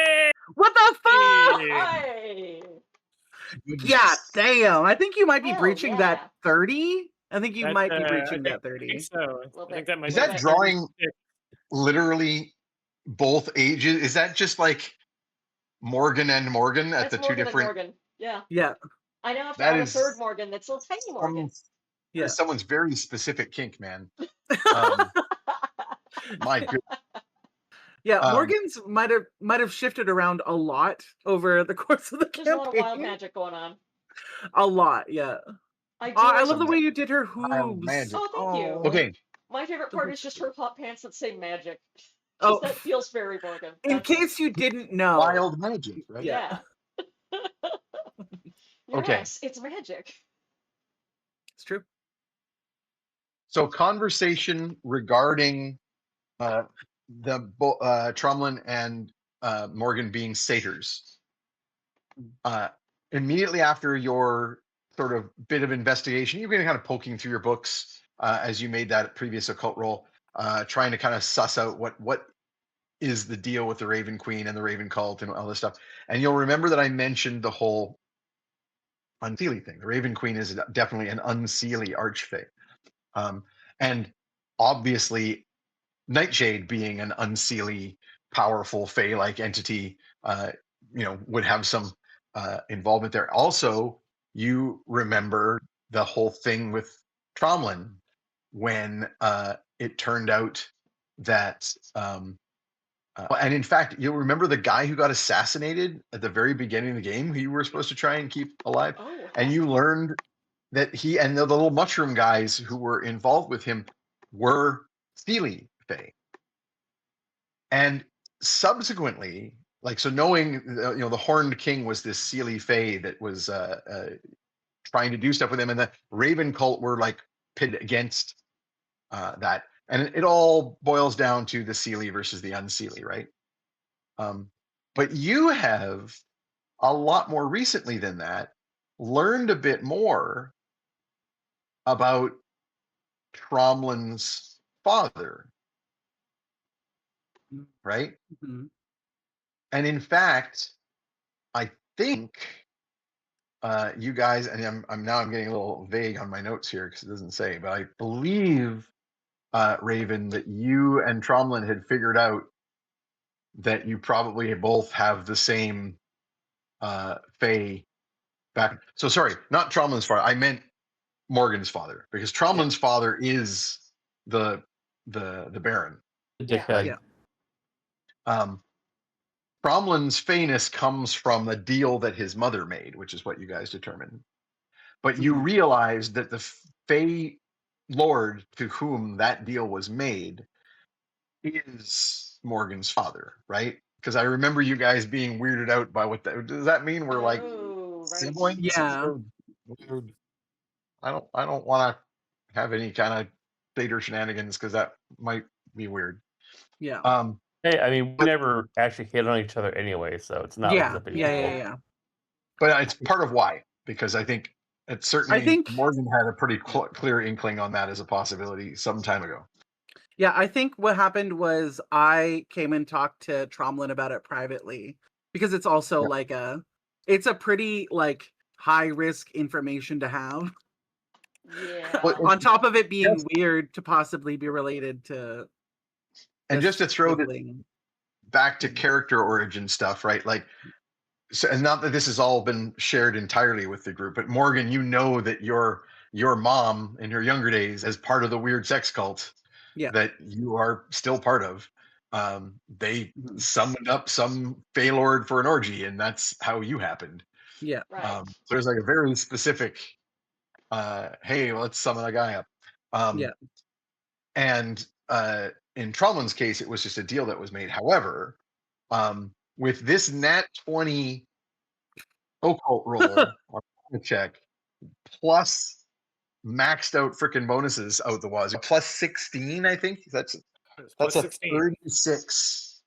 What the fuck? Hey! Yeah, damn. I think you might be Hell breaching yeah. that 30. I think you That's, might be I breaching think- that I think 30. so. Little I bit. think that might Is be that Okay. drawing literally both ages? Is that just like Morgan and Morgan at That's the two Morgan and different? Morgan. Yeah. Yeah, I now have to That add a is- third Morgan that's little tiny Morgan. yeah. Someone's very specific kink, man. My good. Yeah, Um, Morgan's might have shifted around a lot over the course of the There's a lot of wild campaign. magic going on. A lot, yeah. I do. I love the some way you did her wild hooves. magic. Oh, thank you. Okay, My favorite part is just her hot pants that say magic. Just Oh, that feels very Morgan. in That's- case you didn't know. wild magic, right? Yeah. Okay. Yes, it's magic. It's true. So conversation regarding Tromlin and Morgan being satyrs. Immediately after your sort of bit of investigation, you've been kind of poking through your books as you made that previous occult roll, trying to kind of suss out what is the deal with the Raven Queen and the Raven Cult and all this stuff. And you'll remember that I mentioned the whole unseelie thing. The Raven Queen is definitely an unseelie archfey. And obviously, Nightshade being an unseelie, powerful fey-like entity, would have some involvement there. Also, you remember the whole thing with Tromlin when it turned out that, and in fact, you'll remember the guy who got assassinated at the very beginning of the game, who you were supposed to try and keep alive, Oh, and you learned that he and the little mushroom guys who were involved with him were Steely Fae. And subsequently, knowing the Horned King was this Seelie Fae that was trying to do stuff with him, and the Raven Cult were pitted against that, and it all boils down to the Seelie versus the Unseelie, right? But you have a lot more recently than that learned a bit more about Tromlin's father, Mm. right? Mhm. And in fact, I think you guys, and I'm getting a little vague on my notes here because it doesn't say, but I believe Raven, that you and Tromlin had figured out that you probably both have the same Fae back. So sorry, not Tromlin's father. I meant Morgan's father, because Tromlin's father is the Baron. The Yeah. dickhead. Yeah. Tromlin's Faenus comes from a deal that his mother made, which is what you guys determined. But you Mhm. realize that the Fae Lord to whom that deal was made is Morgan's father, right? Because I remember you guys being weirded out by what that does. That mean we're like Oh, right. siblings? Yeah. Weird. I don't want to have any kind of Vader shenanigans because that might be weird. Yeah. Hey, I mean, we But- never actually hit on each other anyway, so it's not like it's Yeah. a big Yeah. deal. Yeah. Yeah. But it's part of why, because I think it certainly think- Morgan had a pretty clear inkling on that as a possibility some time ago. Yeah, I think what happened was I came and talked to Tromlin about it privately because it's also Yep. like it's a pretty like high risk information to have. Yeah. Well, On top of it being Yes. weird to possibly be related to And the just to throw it sibling. back to character origin stuff, right? Like, so, and not that this has all been shared entirely with the group, but Morgan, you know that your mom in her younger days, as part of the weird sex cult Yeah. that you are still part of, they Mhm. summoned up some Faelord for an orgy, and that's how you happened. Yeah. Right. So there's like a very specific, hey, let's summon a guy up. Yeah. And in Tromlin's case, it was just a deal that was made. However, with this nat 20 occult roll or check plus maxed out freaking bonuses out the wazoo, plus 16, I think Plus that's a 16. 36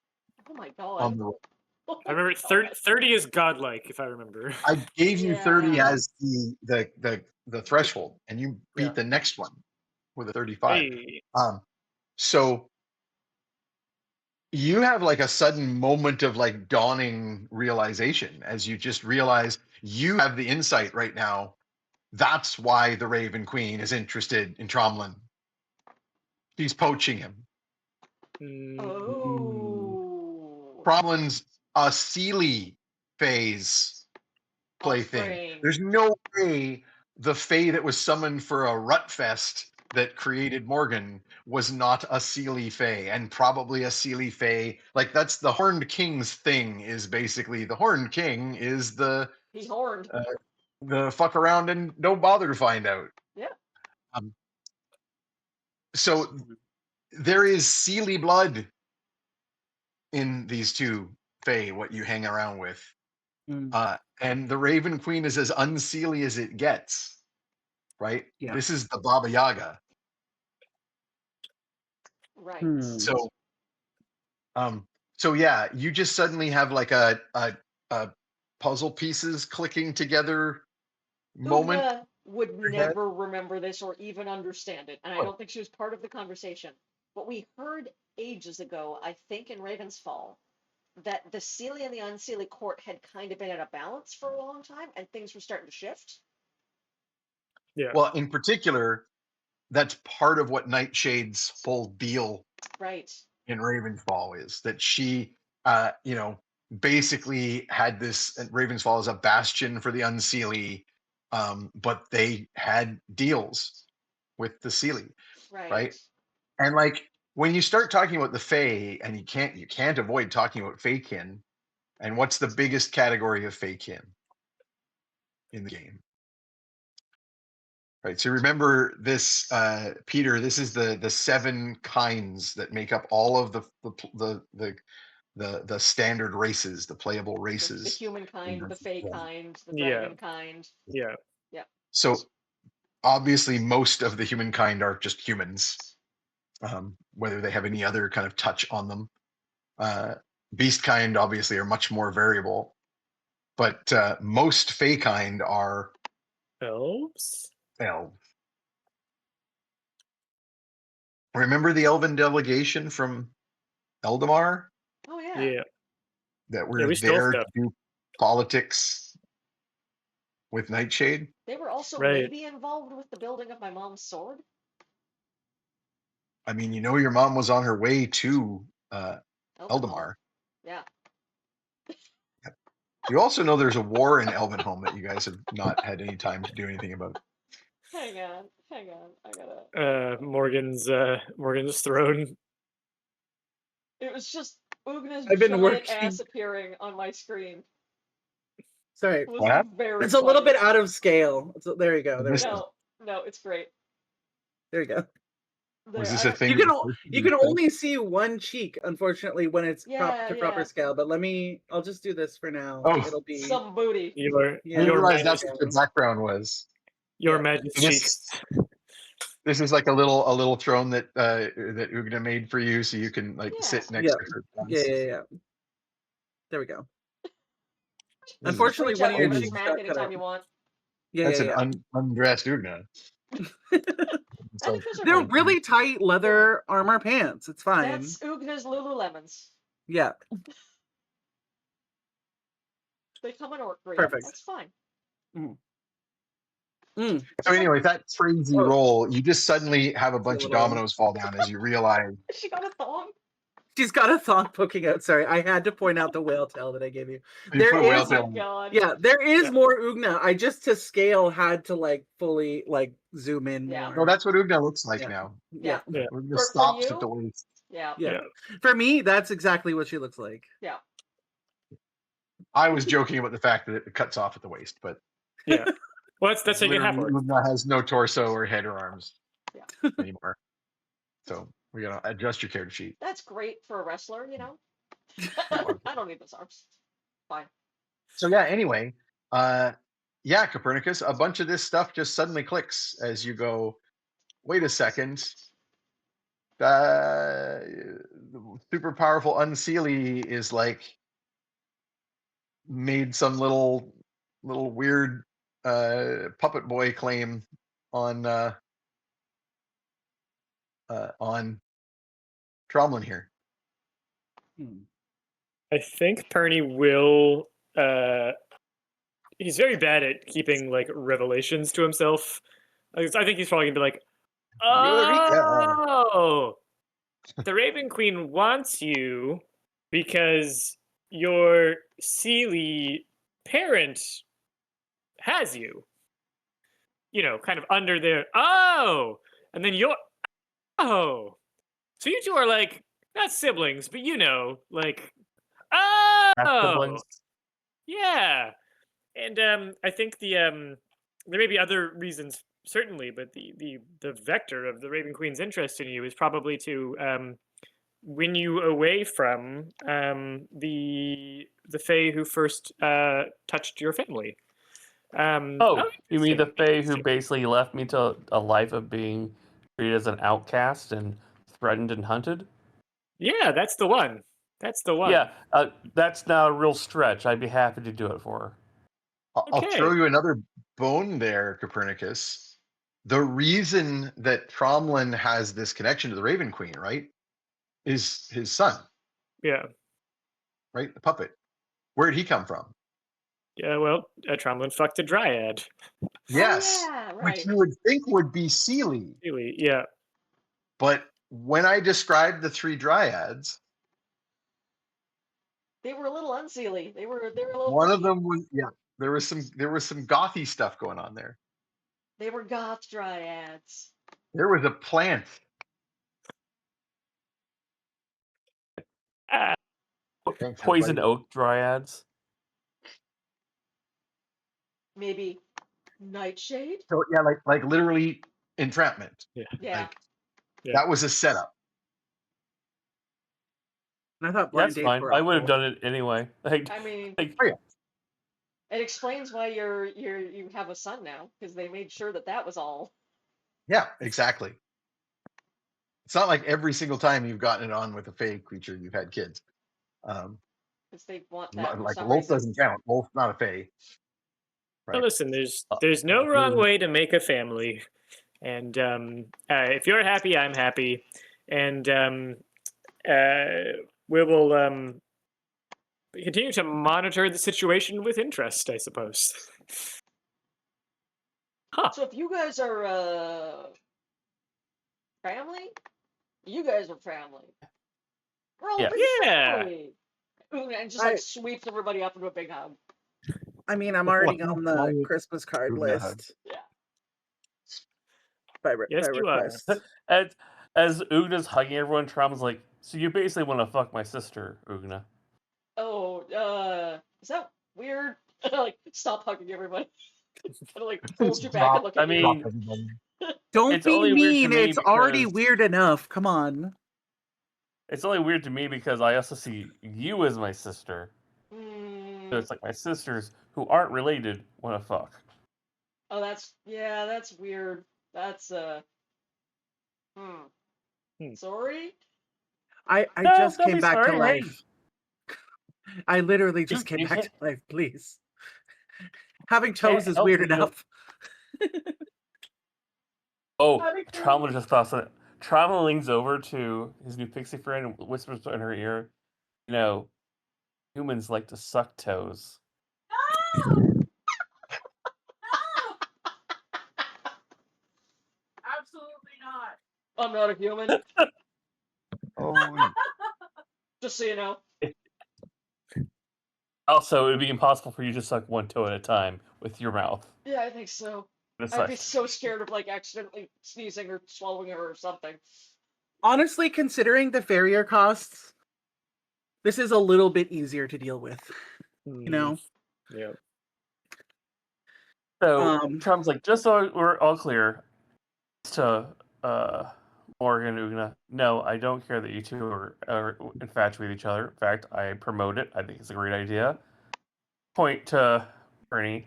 Oh my on god. the roll. Oh I remember my 30 is godlike, if I remember. I gave you 30 Yeah. as the threshold, and you beat Yeah. the next one with a 35. Hey. So you have like a sudden moment of like dawning realization as you just realize you have the insight right now. That's why the Raven Queen is interested in Tromlin. She's poaching him. Mm, Oh. Tromlin's a Seelie phase plaything. Offspring. There's no way the Fae that was summoned for a rut fest that created Morgan was not a Seelie Fae, and probably a Seelie Fae. Like, that's the Horned King's thing, is basically the Horned King is the He horned. fuck around and don't bother to find out. Yeah. So there is Seelie blood in these two Fae, what you hang around with. Mm. And the Raven Queen is as unseelie as it gets, right? Yeah. This is the Baba Yaga. Right. Hmm. So yeah, you just suddenly have like a puzzle pieces clicking together moment. Una would your head. never remember this or even understand it, and I don't think she was part of the conversation. But we heard ages ago, I think in Ravensfall, that the Seelie and the Unseelie court had kind of been at a balance for a long time, and things were starting to shift. yeah. Well, in particular, that's part of what Nightshade's whole deal Right. in Ravensfall is that she, basically had this. Ravensfall is a bastion for the Unseelie, but they had deals with the Seelie, right? And like when you start talking about the Fae, and you can't avoid talking about Faekin. And what's the biggest category of Faekin in the game? Right. So remember this, Peter. This is the 7 kinds that make up all of the standard races, the playable The races. humankind, the Fae kind, the Yeah. dragon kind. Yeah. So obviously, most of the humankind are just humans, whether they have any other kind of touch on them. Beast kind obviously are much more variable, but most Fae kind are Elves? elves. Remember the Elven delegation from Eldamar Oh yeah. Yeah. that were Yeah, we stole there to stuff. do politics with Nightshade? They were also Right. maybe involved with the building of my mom's sword. I mean, you know, your mom was on her way to Eldamar. Yeah. You also know there's a war in Elvenhome that you guys have not had any time to do anything about. Hang on. I gotta. Morgan's throne. It was just Ugna's I've been giant working- ass appearing on my screen. Sorry. It was What happened? very. It's a little funny. bit out of scale. There you go. There we This- go. No, it's great. There you go. Was There, this I a don't- thing? You that can was o- supposed to you be can fake? only see one cheek, unfortunately, when it's Yeah, proper yeah. scale. But I'll just do this for now. Oh. It'll be Some booty. Your Yeah. I didn't your realize that's majesty. what the background was. Your Yeah. majesty. This is like a little throne that that Ugna made for you, so you can like Yeah. sit next Yeah. to her. Yeah. There we go. This is- Unfortunately, Reach one out of your over to cheeks smack got cut anytime off. you want. Yeah, that's yeah, an undressed Ugna. I So- think those are They're fine. really tight leather armor pants. It's fine. That's Ugna's Lululemons. Yeah. They come in orc green. Perfect. That's fine. Mm. So anyway, that crazy Oh. roll, you just suddenly have a bunch of little- dominoes fall down as you realize. She got a thong. She's got a thong poking out. Sorry, I had to point out the whale tail that I gave you. You There put a whale is- Oh tail my on. god. Yeah, there is Yeah. more Ugna. I just to scale had to like fully like zoom in Yeah. more. No, that's what Ugna looks like Yeah. now. Yeah. Yeah. Ugna For stops you? at the waist. Yeah. Yeah. Yeah. For me, that's exactly what she looks like. I was joking about the fact that it cuts off at the waist, but Yeah. Well, that's how you can have literally work. Ugna has no torso or head or arms Yeah. anymore. So we gotta adjust your character sheet. That's great for a wrestler, you know? I don't need those arms. Fine. So yeah, anyway, yeah, Copernicus, a bunch of this stuff just suddenly clicks as you go, wait a second. Super powerful Unseelie is like made some little weird puppet boy claim on Tromlin here. I think Pernie will. He's very bad at keeping like revelations to himself. I think he's probably gonna be like, Eureka. "Oh, the Raven Queen wants you because your Sealy parent has you. You know, kind of under there. Oh, and then you're. Oh, so you two are like not siblings, but you know, like. Oh, Siblings. yeah, and I think there may be other reasons, certainly, but the vector of the Raven Queen's interest in you is probably to win you away from the Fae who first touched your family. Oh, you mean the interesting, Fae who interesting. basically left me to a life of being treated as an outcast and threatened and hunted? Yeah, that's the one. That's the one. Yeah, that's not a real stretch. I'd be happy to do it for her. I'll Okay. throw you another bone there, Copernicus. The reason that Tromlin has this connection to the Raven Queen, right, is his son, Yeah. right? The puppet. Where did he come from? Yeah. Well, Tromlin fucked a dryad. Yes, Oh, yeah, which right. you would think would be Sealy. Really? Yeah. But when I described the three dryads, They were a little unseelie. They were a little. one of freaky. them was there was some gothy stuff going on there. They were goth dryads. There was a plant. Ah, Thanks, Poison everybody. oak dryads. Maybe nightshade. So yeah, like literally entrapment. Yeah. Like, Yeah. that was a setup. And I thought blind That's dates fine. were I would have awful. done it anyway. Like, I mean, like, Oh, yeah. it explains why you have a son now, because they made sure that was all. Yeah, exactly. It's not like every single time you've gotten it on with a Fae creature, you've had kids. Because they want that. For Like some Wolf reason. doesn't count. Wolf's not a Fae. Well, Right. listen, there's no wrong way to make a family. And if you're happy, I'm happy. And we will continue to monitor the situation with interest, I suppose. Huh. So if you guys are family, you guys are family. We're all Yeah. a big Yeah. family. And just like sweeps everybody up into a big hug. I mean, I'm already on the Christmas card Ugna hug. list Yeah. by Yes, you are. request. As Ugna's hugging everyone, Tromlin's like, so you basically want to fuck my sister, Ugna. Oh, is that weird? Like, stop hugging everybody. Kind of like hold you back and look at I you. mean, Don't It's be only weird to mean. me It's already because- weird enough. Come on. it's only weird to me because I also see you as my sister. So Mm, it's like my sisters who aren't related want to fuck. oh, that's weird. That's Sorry. I No, just don't came be back to sorry, hey. life. I literally just came you back to can't- life, please. Having toes is help weird me, no. enough. Oh, That'd be Tromlin just thought something. Tromlin leans over to his new pixie friend and whispers in her ear, you know, humans like to suck toes. Absolutely not. I'm not a human. Oh, Just so you know. Also, it would be impossible for you to suck one toe at a time with your mouth. Yeah, I think so. It's I'd be like, so scared of like accidentally sneezing or swallowing her or something. Honestly, considering the farrier costs, this is a little bit easier to deal with. You know? Yeah. so Tromlin's like, just so we're all clear, to Morgan and Ugna, no, I don't care that you two are infatuated with each other. In fact, I promote it. I think it's a great idea. Point to Pernie.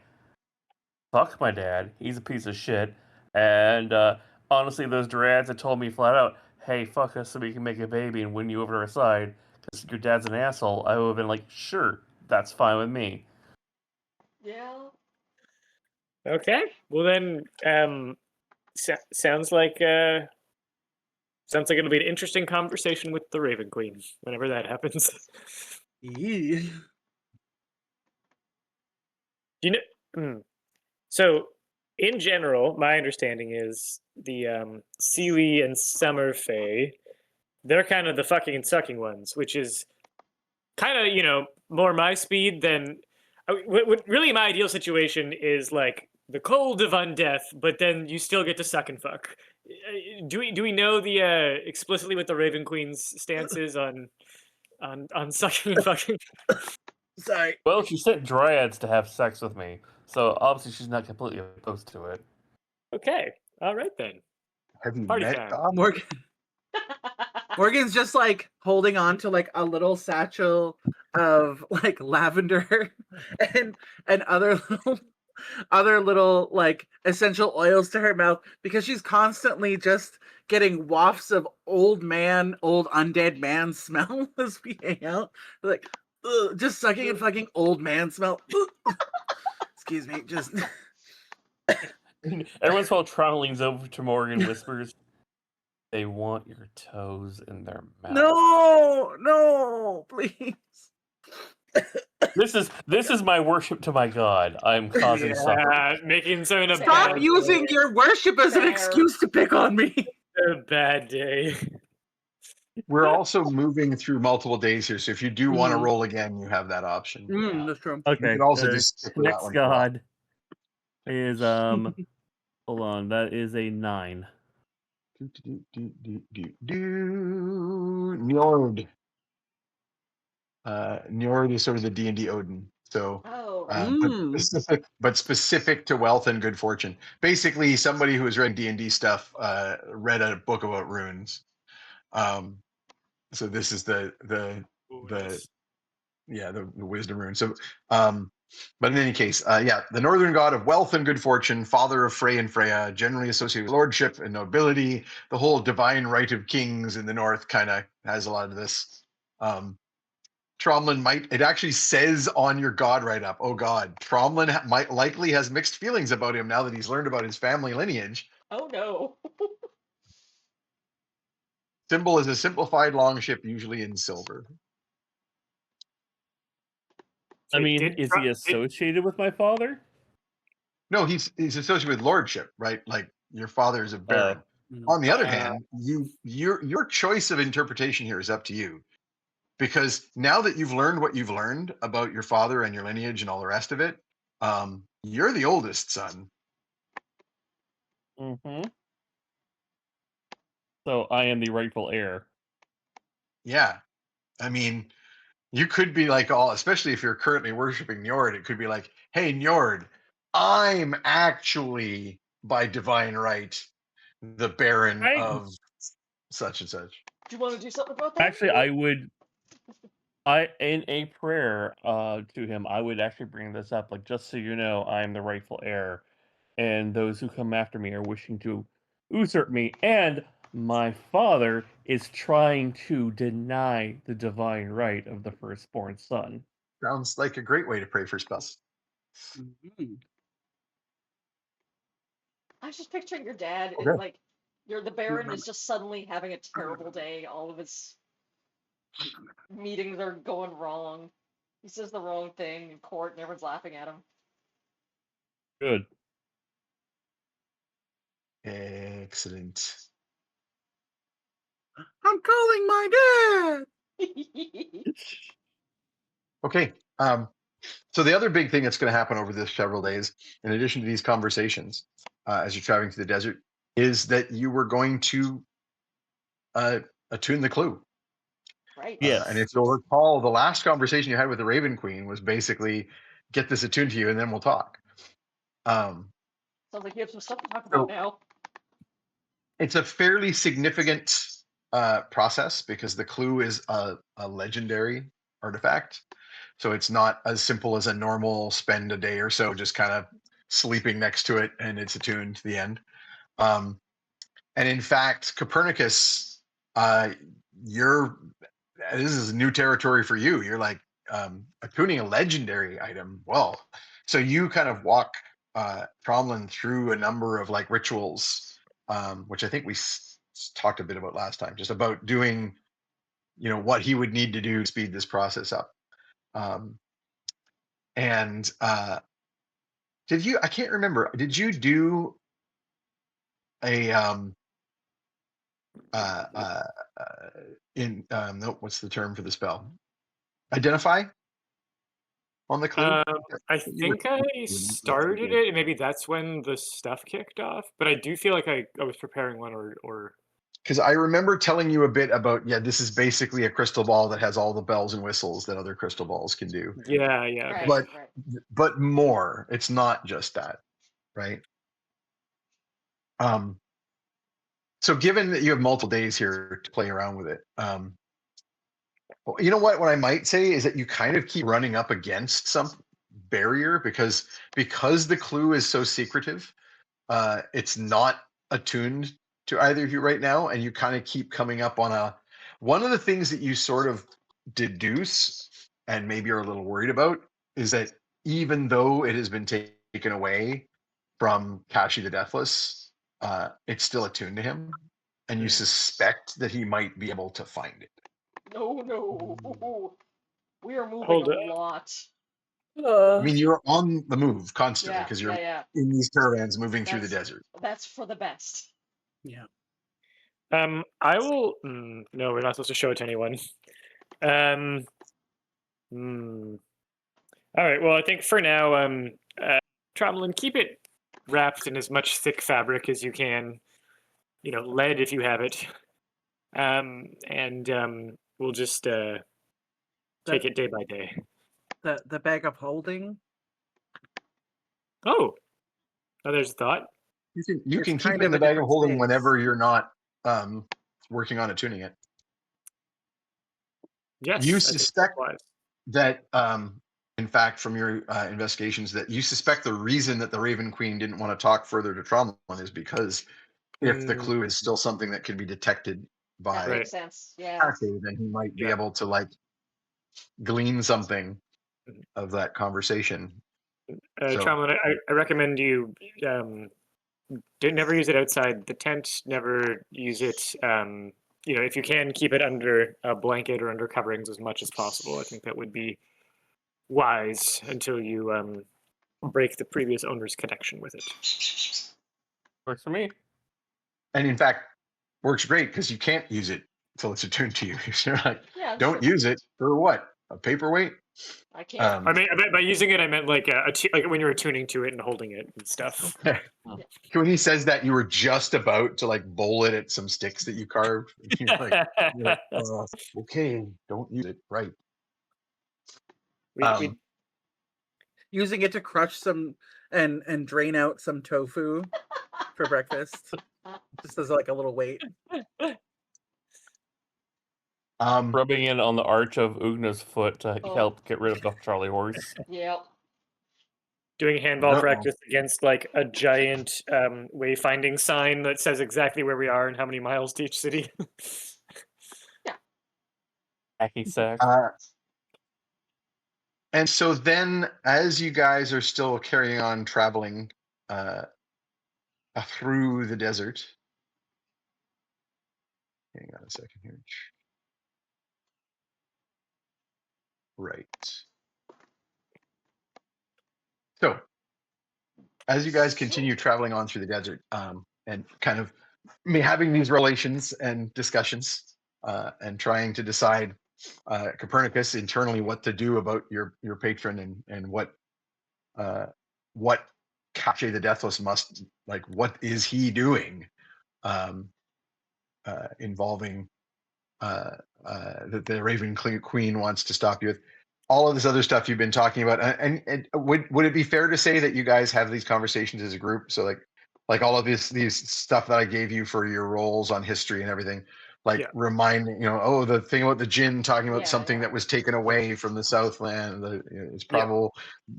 Fuck my dad. He's a piece of shit. And honestly, those dryads had told me flat out, hey, fuck us so we can make a baby and win you over to our side because your dad's an asshole. I would have been like, sure, that's fine with me. Yeah. Okay. Well then, sounds like it'll be an interesting conversation with the Raven Queen whenever that happens. Eee. You know, so in general, my understanding is the Sealy and Summer Fae, they're kind of the fucking and sucking ones, which is kind of more my speed than. What really my ideal situation is like the cold of undeath, but then you still get to suck and fuck. Do we know the explicitly what the Raven Queen's stance is on sucking and fucking? Sorry. Well, she sent dryads to have sex with me, so obviously she's not completely opposed to it. Okay, all right then. have you Party met time. God? Morgan's just like holding on to like a little satchel of like lavender and other little like essential oils to her mouth because she's constantly just getting wafts of old undead man smell as we hang out. Like ugh, just sucking and fucking old man smell. Excuse me, just Every once in a while, Toronto leans over to Morgan and whispers, they want your toes in their mouth. no, please. This is my worship to my god. I'm causing suffering. Making someone a Stop bad using day. your worship as an Fair. excuse to pick on me. A bad day. We're also moving through multiple days here, so if you do want to Mhm. roll again, you have that option. That's true. You can also just stick with that next one for a while. god is hold on, that is a 9. Njord. Njord is sort of the D&D Odin. So, Oh. but specific to wealth and good fortune. Basically, somebody who has read D&D stuff read a book about runes. So this is the wisdom rune. So, but in any case, the northern god of wealth and good fortune, father of Frey and Freya, generally associated with lordship and nobility. The whole divine right of kings in the north kind of has a lot of this. Tromlin it actually says on your god write-up, oh god, Tromlin likely has mixed feelings about him now that he's learned about his family lineage. Oh no. Symbol is a simplified longship, usually in silver. I Wait, mean, is he associated with my father? No, he's associated with lordship, right? Like your father is a baron. On the other hand, your choice of interpretation here is up to you. Because now that you've learned what you've learned about your father and your lineage and all the rest of it, you're the oldest son. Mm-hmm. So I am the rightful heir. Yeah. I mean, you could be like all, especially if you're currently worshiping Njord, it could be like, hey, Njord, I'm actually by divine right the baron of such and such. Do you want to do something about that? Actually, I would. In a prayer to him, I would actually bring this up. Like, just so you know, I am the rightful heir, and those who come after me are wishing to usurp me. And my father is trying to deny the divine right of the firstborn son. Sounds like a great way to pray for spells. I was just picturing your dad, Okay. like, the Baron is just suddenly having a terrible day. All of his meetings are going wrong. He says the wrong thing in court, and everyone's laughing at him. Good. Excellent. I'm calling my dad. Okay. So the other big thing that's going to happen over this several days, in addition to these conversations, as you're traveling through the desert, is that you were going to attune the clue. Right. Yes. And if you'll recall, the last conversation you had with the Raven Queen was basically get this attuned to you, and then we'll talk. Sounds like you have some stuff to talk about now. It's a fairly significant process because the clue is a legendary artifact. So it's not as simple as a normal spend a day or so just kind of sleeping next to it and it's attuned to the end. And in fact, Copernicus, this is new territory for you. You're like attuning a legendary item. Well, so you kind of walk Tromlin through a number of like rituals, which I think we talked a bit about last time, just about doing, what he would need to do to speed this process up. And I can't remember, did you do a what's the term for the spell? Identify on the clue? I think I started it, and maybe that's when the stuff kicked off. But I do feel like I was preparing one, or because I remember telling you a bit about, this is basically a crystal ball that has all the bells and whistles that other crystal balls can do. yeah, Right, But right. but more. It's not just that, right? So given that you have multiple days here to play around with it, you know what I might say is that you kind of keep running up against some barrier because the clue is so secretive. It's not attuned to either of you right now, and you kind of keep coming up on one of the things that you sort of deduce and maybe are a little worried about is that even though it has been taken away from Kashi the Deathless, it's still attuned to him, and you suspect that he might be able to find it. No. We are moving Hold a up. lot. I mean, you're on the move constantly because you're in these caravans moving through the desert. That's for the best. Yeah. I will. No, we're not supposed to show it to anyone. All right. Well, I think for now, Tromlin, keep it wrapped in as much thick fabric as you can. Lead if you have it. And we'll just take it day by day. The bag of holding. Oh, there's a thought. You can keep kind it in of the a bag of different holding space. whenever you're not working on attuning it. Yes, You I think suspect that's wise. that, in fact, from your investigations, that you suspect the reason that the Raven Queen didn't want to talk further to Tromlin is because if the clue is still something that can be detected by That makes sense. Yeah. Kashi, then he might be able to glean something of that conversation. Tromlin, I recommend you never use it outside the tent. Never use it. If you can, keep it under a blanket or under coverings as much as possible. I think that would be wise until you break the previous owner's connection with it. Works for me. And in fact, works great because you can't use it until it's attuned to you. You're like, Yeah, don't true. use it for what? A paperweight? I can't. I mean, by using it, I meant like when you're attuning to it and holding it and stuff. When he says that, you were just about to like bowl it at some sticks that you carved. You're like, okay, don't use it. Right. We Using it to crush some and drain out some tofu for breakfast, just as like a little weight. Rubbing it on the arch of Ugna's foot to Oh. help get rid of the Charlie horse. Yep. doing handball Uh-oh. practice against like a giant wayfinding sign that says exactly where we are and how many miles to each city. Hacky sack. And so then, as you guys are still carrying on traveling through the desert, hang on a second here. Right. So, as you guys continue traveling on through the desert and kind of having these relations and discussions and trying to decide, Copernicus, internally what to do about your patron and what Cache the Deathless must, like, what is he doing involving that the Raven Queen wants to stop you with. All of this other stuff you've been talking about, and would it be fair to say that you guys have these conversations as a group? So like all of these stuff that I gave you for your roles on history and everything, like reminding the thing about the Jinn talking about something that was taken away from the Southland. It's probably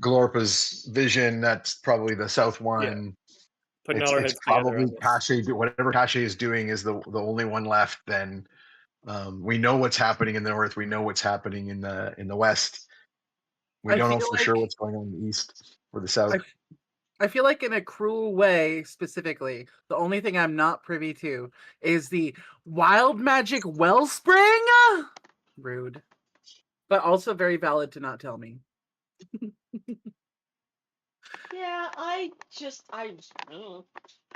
Glorpa's vision. That's probably the South one. Putting all our It's heads together probably on this. Cache. Whatever Cache is doing is the only one left. Then. We know what's happening in the north. We know what's happening in the west. We don't know for sure what's going on in the east or the south. I feel like in a cruel way, specifically, the only thing I'm not privy to is the wild magic wellspring. Rude, but also very valid to not tell me. Yeah,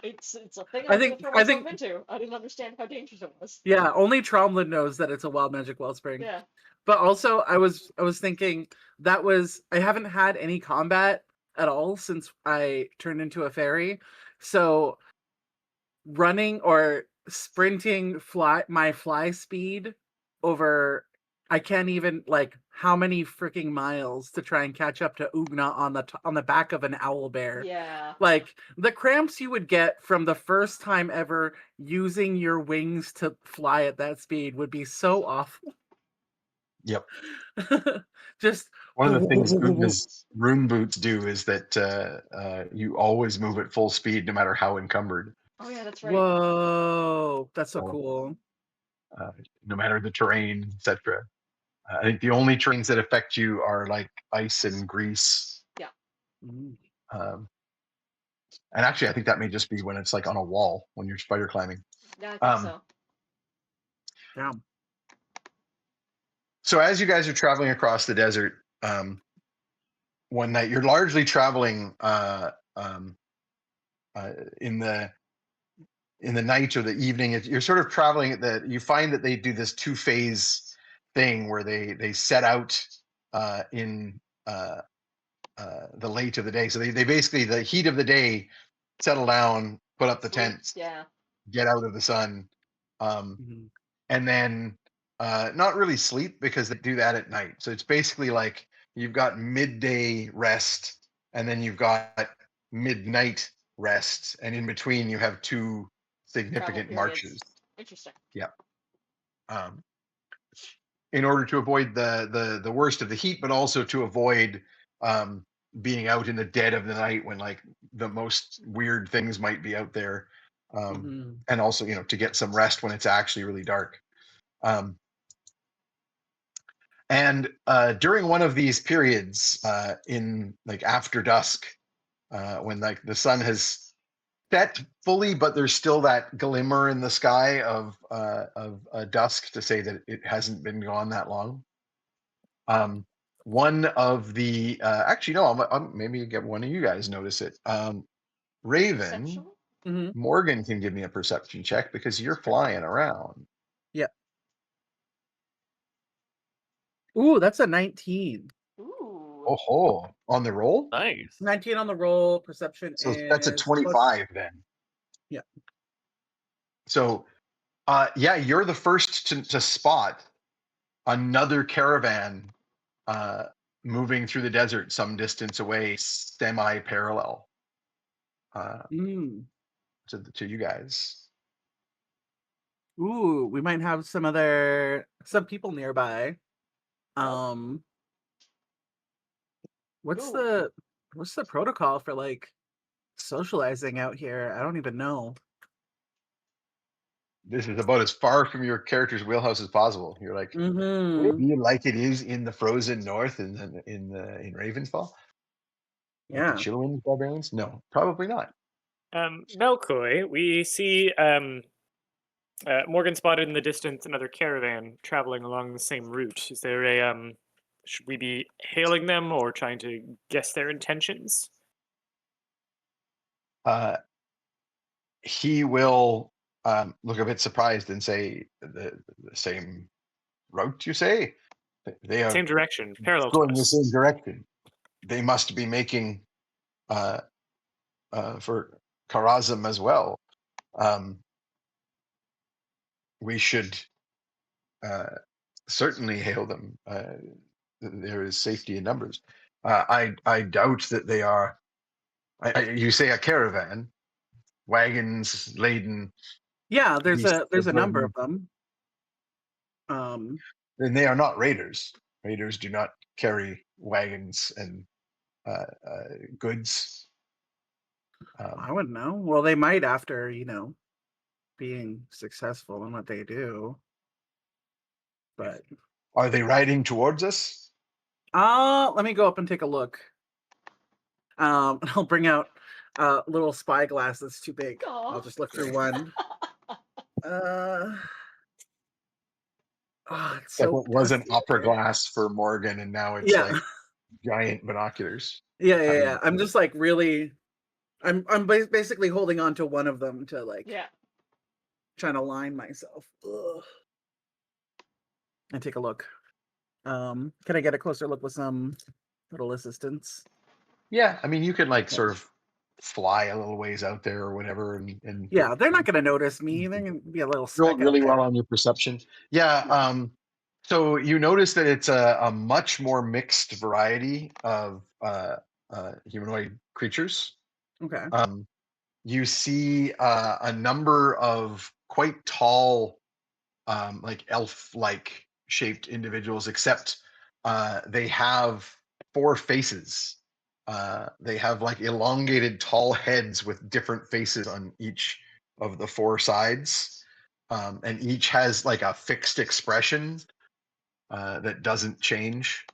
it's a thing I I'm think- gonna throw I think- myself into. I didn't understand how dangerous it was. Yeah, only Tromlin knows that it's a wild magic wellspring. Yeah. But also, I was thinking I haven't had any combat at all since I turned into a fairy, so running or sprinting my fly speed over, I can't even, like, how many freaking miles to try and catch up to Ugna on the back of an owl bear. Yeah. Like, the cramps you would get from the first time ever using your wings to fly at that speed would be so awful. Yep. Just one of the things Ugna's rune boots do is that you always move at full speed, no matter how encumbered. Oh yeah, that's right. Whoa, that's so cool. No matter the terrain, etc. I think the only terrains that affect you are like ice and grease. Yeah. And actually, I think that may just be when it's like on a wall when you're spider climbing. Yeah, I think so. Damn. So as you guys are traveling across the desert, one night you're largely traveling in the night or the evening. You're sort of traveling you find that they do this 2-phase thing where they set out in the late of the day. So they basically, the heat of the day, settle down, put up the tents, get out of the sun, and then not really sleep, because they do that at night. So it's basically like you've got midday rest, and then you've got midnight rest, and in between you have 2 significant marches. Interesting. Yeah. In order to avoid the worst of the heat, but also to avoid being out in the dead of the night when like the most weird things might be out there, and also to get some rest when it's actually really dark. And during one of these periods, in like after dusk, when like the sun has set fully, but there's still that glimmer in the sky of dusk to say that it hasn't been gone that long. One of the actually no, I'm maybe get one of you guys notice it. Raven, Perception? Mhm. Morgan can give me a perception check because you're flying around. Ooh, that's a 19. Ooh. Oh ho! On the roll, Nice. 19 on the roll. Perception so is that's a plus- 25 then. Yeah. So, yeah, you're the first to spot another caravan moving through the desert some distance away, semi-parallel Mm. to you guys. Ooh, we might have some people nearby. What's Ooh. the protocol for like socializing out here? I don't even know. This is about as far from your character's wheelhouse as possible. You're like, would it Mm-hmm. be like it is in the frozen north in Ravensfall? Like the Yeah. Chillwind barbarians? No, probably not. Melkoi, we see Morgan spotted in the distance another caravan traveling along the same route. Is there a should we be hailing them or trying to guess their intentions? He will look a bit surprised and say, the same route, you say? They are Same direction, parallel to going the us. same direction. They must be making for Karazim as well. We should certainly hail them. There is safety in numbers. I doubt that they are. You say a caravan, wagons laden. Yeah, there's beasts a of number of burden. them. Then they are not raiders. Raiders do not carry wagons and goods. I wouldn't know. Well, they might after, being successful in what they do. But Are they riding towards us? let me go up and take a look. I'll bring out a little spy glass that's too big. Aw. I'll just look through one. It's Like so what was an dusty opera here. glass for Morgan, and now it's Yeah. like giant binoculars. Yeah. I'm just like really. I'm basically holding on to one of them to like Yeah. trying to line myself. Ugh. And take a look. Can I get a closer look with some little assistance? Yeah, I mean, you could like sort of fly a little ways out there or whatever, and Yeah, they're not going to notice me. They're going to be a little roll speck really out well there. on your perception. Yeah. So you notice that it's a much more mixed variety of humanoid creatures. Okay. You see a number of quite tall, like elf-like shaped individuals, except they have 4 faces. They have like elongated tall heads with different faces on each of the 4 sides, and each has like a fixed expression that doesn't change.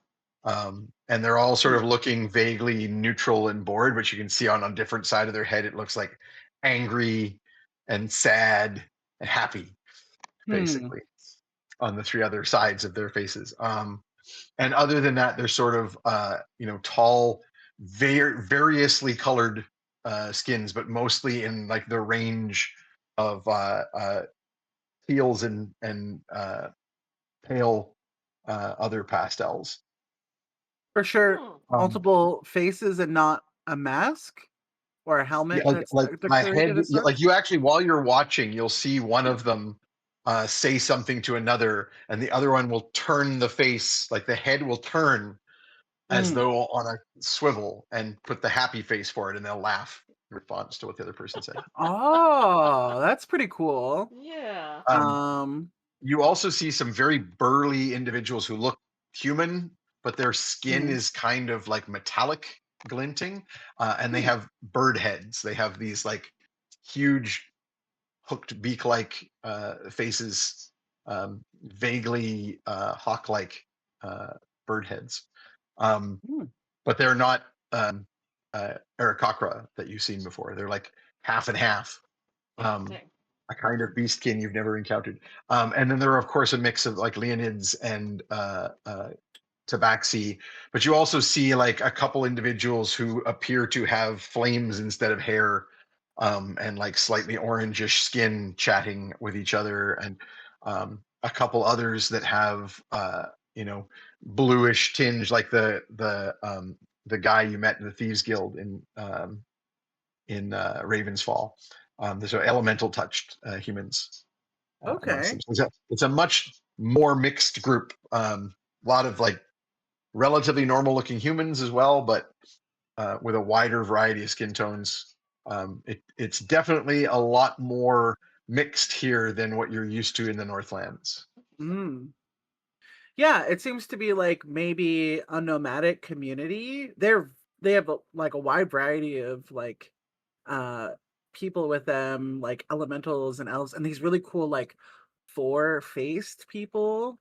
And they're all sort of looking vaguely neutral and bored, but you can see on a different side of their head, it looks like angry and sad and happy, basically, on the 3 other sides of their faces. And other than that, they're sort of, tall, variously colored skins, but mostly in like the range of teals and pale other pastels. For sure, Hmm. multiple faces and not a mask or a helmet Yeah, that's like my decorated head, as such. like you actually, while you're watching, you'll see one of them say something to another, and the other one will turn the face, like the head will turn as though on a swivel and put the happy face for it, and they'll laugh in response to what the other person said. Oh, that's pretty cool. Yeah. You also see some very burly individuals who look human, but their skin is kind of like metallic glinting, and they have bird heads. They have these like huge hooked beak-like faces, vaguely hawk-like bird heads. But they're not Aarakocra that you've seen before. They're like half and half. Interesting. A kind of beastkin you've never encountered. And then there are, of course, a mix of like Leonids and Tabaxi, but you also see like a couple individuals who appear to have flames instead of hair, and like slightly orangish skin chatting with each other, and a couple others that have bluish tinge, like the guy you met in the Thieves Guild in Ravensfall. There's elemental touched humans. Okay. It's a much more mixed group. A lot of like relatively normal looking humans as well, but with a wider variety of skin tones. It's definitely a lot more mixed here than what you're used to in the Northlands. Mm. Yeah, it seems to be like maybe a nomadic community. They have like a wide variety of like people with them, like elementals and elves, and these really cool like four-faced people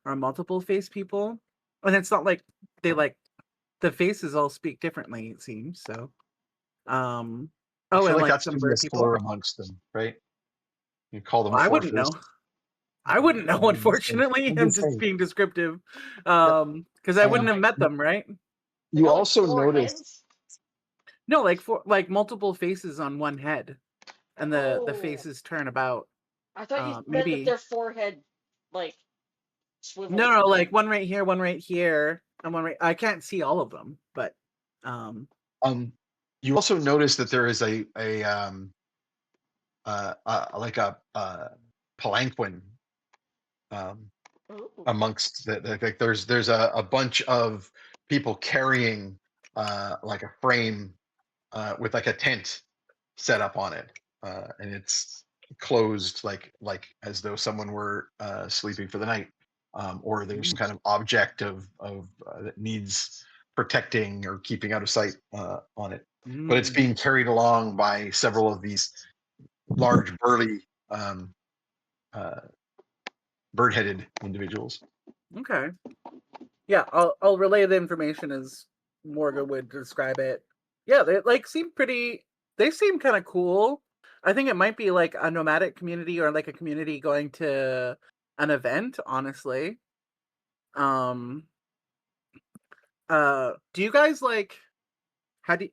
or multiple-faced people. And it's not like they like the faces all speak differently, it seems. So I oh, feel and like like that's some to be a bird people. slur amongst them, right? You call them I four wouldn't fists. know. I wouldn't know, unfortunately. I'm I'm just just saying. being descriptive. Yep. Because I wouldn't have like- met them, right? They You got, like, also four noticed heads? No, like multiple faces on one head, and the Oh. faces turn about. I thought you meant maybe- that their forehead, like, swiveled. No, like one right here, and one right. I can't see all of them, but you also notice that there is like a palanquin Ooh. amongst like there's a bunch of people carrying like a frame with like a tent set up on it, and it's closed like as though someone were sleeping for the night, or there's some kind of object of that needs protecting or keeping out of sight on it, but it's being carried along by several of these large burly bird-headed individuals. Okay. Yeah, I'll relay the information as Morgan would describe it. Yeah, they like seem pretty. They seem kind of cool. I think it might be like a nomadic community or like a community going to an event. Honestly, do you guys like? How do you,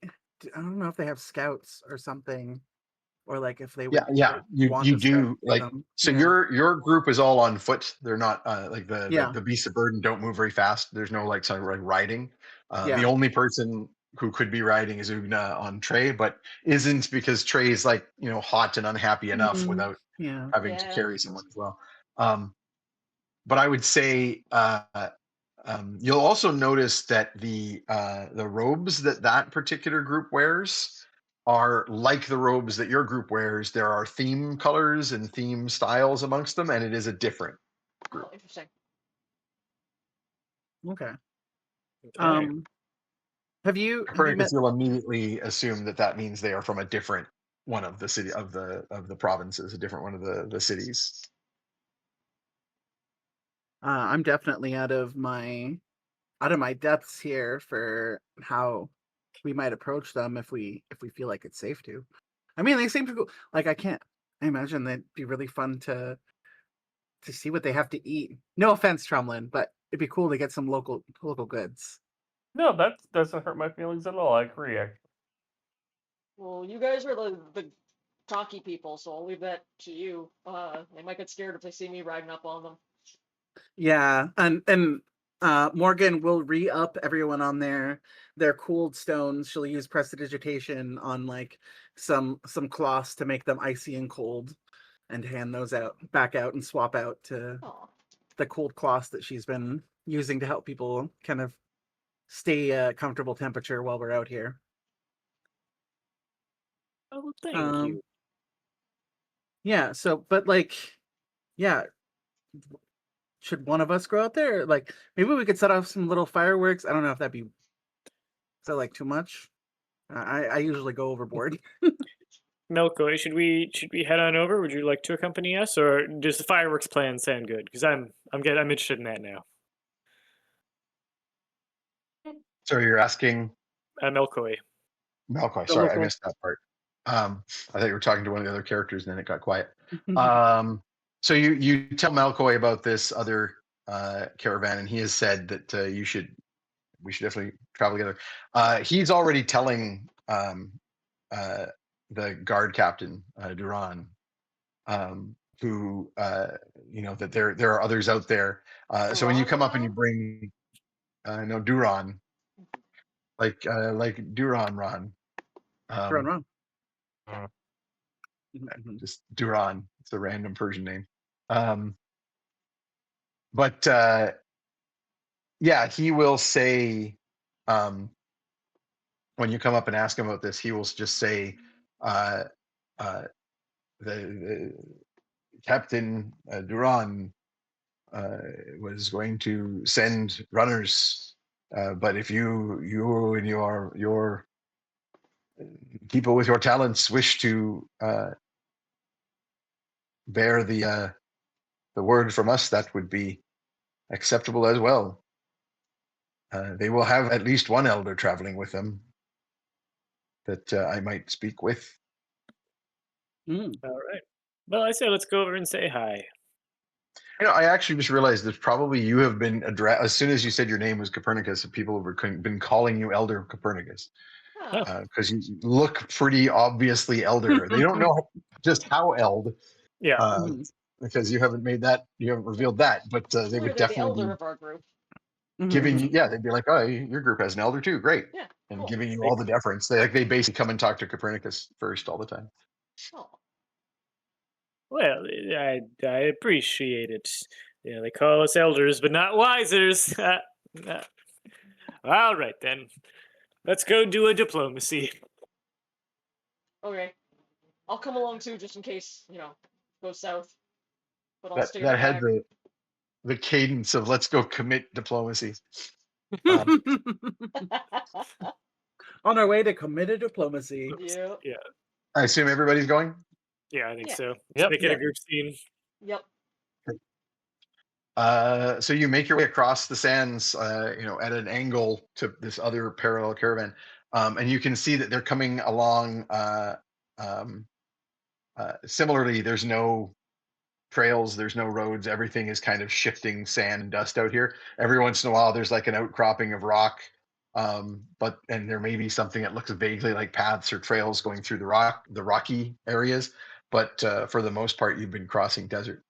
I don't know if they have scouts or something, or like if they would. Yeah, want you a scout do for like them. so. Yeah. Your group is all on foot. They're not like Yeah. the beasts of burden don't move very fast. There's no like sort of like riding. Yeah. The only person who could be riding is Ugna on Trey, but isn't, because Trey is like hot and unhappy enough Mhm. without Yeah. having to carry someone as well. But I would say you'll also notice that the robes that particular group wears are like the robes that your group wears. There are theme colors and theme styles amongst them, and it is a different group. Oh, interesting. Okay. Okay. Have you met? Copernicus, you'll immediately assume that means they are from a different one of the city of the provinces, a different one of the cities. I'm definitely out of my depths here for how we might approach them if we feel like it's safe to. I mean, they seem to go like I imagine that'd be really fun to see what they have to eat. No offense, Tromlin, but it'd be cool to get some local goods. No, that doesn't hurt my feelings at all. I agree. Well, you guys are the talky people, so I'll leave that to you. They might get scared if they see me riding up on them. Yeah, and Morgan will re-up everyone on their cooled stones. She'll use prestidigitation on like some cloths to make them icy and cold, and hand those back out and swap out to Aw. the cold cloths that she's been using to help people kind of stay comfortable temperature while we're out here. Oh, thank you. Yeah, so but like yeah, should one of us go out there? Like maybe we could set off some little fireworks. I don't know if that'd be like too much. I usually go overboard. Melko, should we head on over? Would you like to accompany us, or does the fireworks plan sound good? Because I'm interested in that now. So you're asking Melkoi. Malcoy. The Sorry, I local- missed that part. I thought you were talking to one of the other characters, and then it got quiet. So you tell Malcoy about this other caravan, and he has said that we should definitely travel together. He's already telling the guard captain Duran, who that there are others out there. So when you come up and you bring no Duran, like Duran Ron, Run, run. just Duran. It's a random Persian name. But yeah, he will say, when you come up and ask him about this, he will just say, the Captain Duran was going to send runners, but if you and your people with your talents wish to bear the word from us, that would be acceptable as well. They will have at least one elder traveling with them that I might speak with. All right. Well, I say let's go over and say hi. I actually just realized that probably you have been addressed as soon as you said your name was Copernicus. People have been calling you Elder Copernicus because you look pretty obviously elder. They don't know just how eld, because you haven't revealed that. But they would definitely the elder of our group. Giving you, they'd be like, oh, your group has an elder too, great, and giving you all the deference. They basically come and talk to Copernicus first all the time. Oh. Well, I appreciate it. Yeah, they call us elders, but not wisers. All right, then. Let's go do a diplomacy. Okay. I'll come along too, just in case, goes south. But I'll That stay in the had back. the cadence of let's go commit diplomacy. On our way to committed diplomacy. Yeah. I assume everybody's going? Yeah, I think so. Yep. Make it a group scene. Yep. So you make your way across the sands, at an angle to this other parallel caravan, and you can see that they're coming along. Similarly, there's no trails, there's no roads. Everything is kind of shifting sand and dust out here. Every once in a while, there's like an outcropping of rock, and there may be something that looks vaguely like paths or trails going through the rocky areas. But for the most part, you've been crossing desert.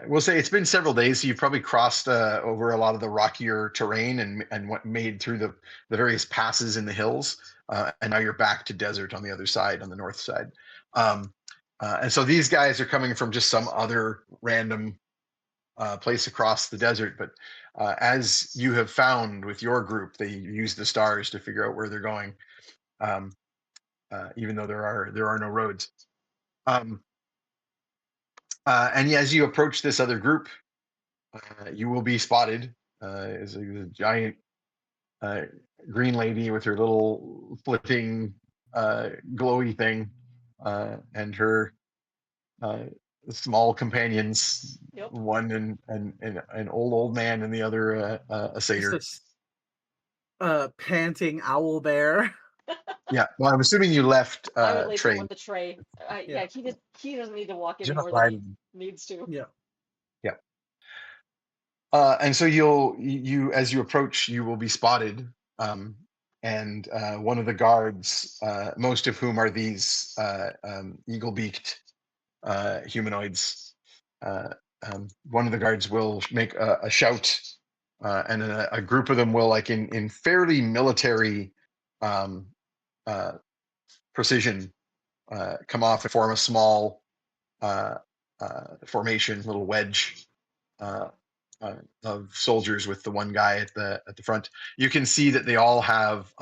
We'll say it's been several days, so you've probably crossed over a lot of the rockier terrain and what made through the various passes in the hills, and now you're back to desert on the other side, on the north side. And so these guys are coming from just some other random place across the desert, but as you have found with your group, they use the stars to figure out where they're going, even though there are no roads. And as you approach this other group, you will be spotted as a giant green lady with her little flitting glowy thing, and her small companions. Yep. One an old man, and the other a satyr. Panting owl bear. Yeah, well, I'm assuming you left I would leave Trey. him with the tray. Yeah, he doesn't need to walk any You're not more than he riding. needs to. Yeah. And so you as you approach, you will be spotted, and one of the guards, most of whom are these eagle-beaked humanoids, one of the guards will make a shout, and a group of them will, like in fairly military precision, come off and form a small formation, little wedge of soldiers with the one guy at the front. You can see that they all have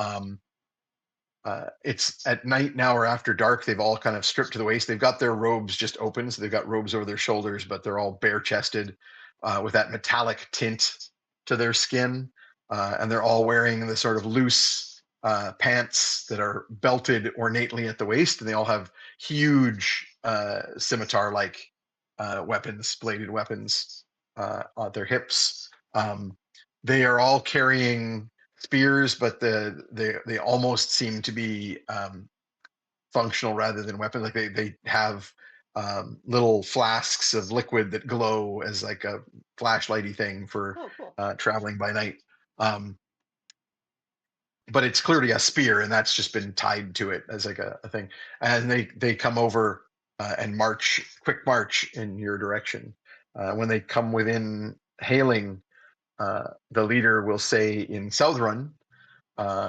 it's at night now or after dark. They've all kind of stripped to the waist. They've got their robes just open, so they've got robes over their shoulders, but they're all bare chested, with that metallic tint to their skin, and they're all wearing the sort of loose pants that are belted ornately at the waist, and they all have huge scimitar-like weapons, bladed weapons, on their hips. They are all carrying spears, but they almost seem to be functional rather than weapons. Like they have little flasks of liquid that glow as like a flashlighty thing for Oh, cool. traveling by night. But it's clearly a spear, and that's just been tied to it as like a thing. And they come over and quick march in your direction. When they come within hailing, the leader will say in Southron,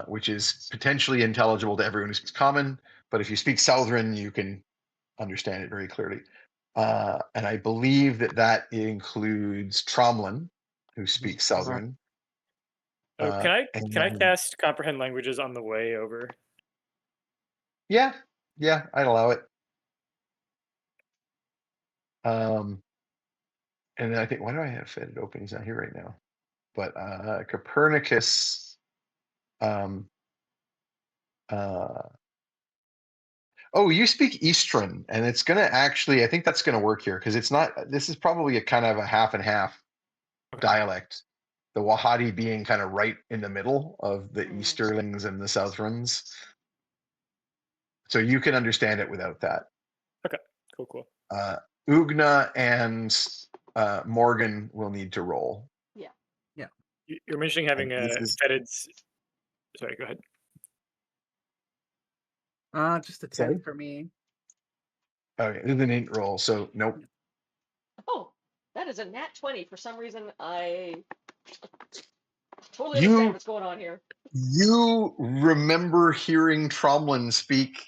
which is potentially intelligible to everyone who speaks Common, but if you speak Southron, you can understand it very clearly. And I believe that includes Tromlin, who speaks Southron. Oh, can I and cast comprehend languages on the way over? Yeah, I'd allow it. And then I think, why do I have Fed open? He's not here right now. But Copernicus, oh, you speak Eastern, and it's gonna actually, I think that's gonna work here because it's not. This is probably a kind of a half and half dialect. The Wahadi being kind of right in the middle of the Easterlings and the Southrons. So you can understand it without that. Okay, cool. Ugna and Morgan will need to roll. Yeah. You're mentioning having a fetid. Sorry, go ahead. Just a 10 for me. Okay, this is an 8 roll, so nope. Oh, that is a nat 20. For some reason, I totally understand what's going on here. You remember hearing Tromlin speak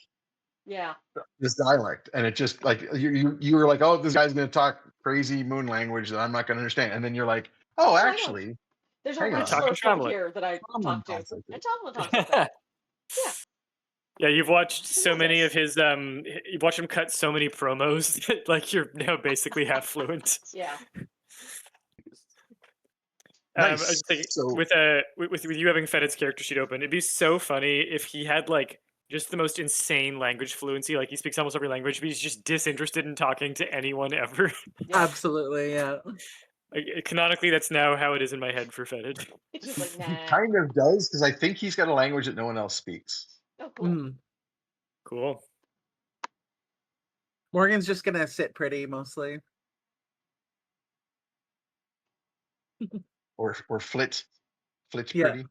this dialect, and it just like you were like, oh, this guy's going to talk crazy moon language that I'm not going to understand, and then you're like, oh, actually, there's a wrestler from here that I talk to, and Tromlin talks like that. Yeah. Yeah, you've watched so many of his you've watched him cut so many promos that like you're now basically half fluent. Yeah. I was thinking, with you having Fedid's character sheet open, it'd be so funny if he had like just the most insane language fluency. Like he speaks almost every language, but he's just disinterested in talking to anyone ever. Yeah. Absolutely, yeah. Like, canonically, that's now how it is in my head for Fedid. It's just like, nah. He kind of does, because I think he's got a language that no one else speaks. Oh, cool. Cool. Morgan's just gonna sit pretty mostly. or flit pretty.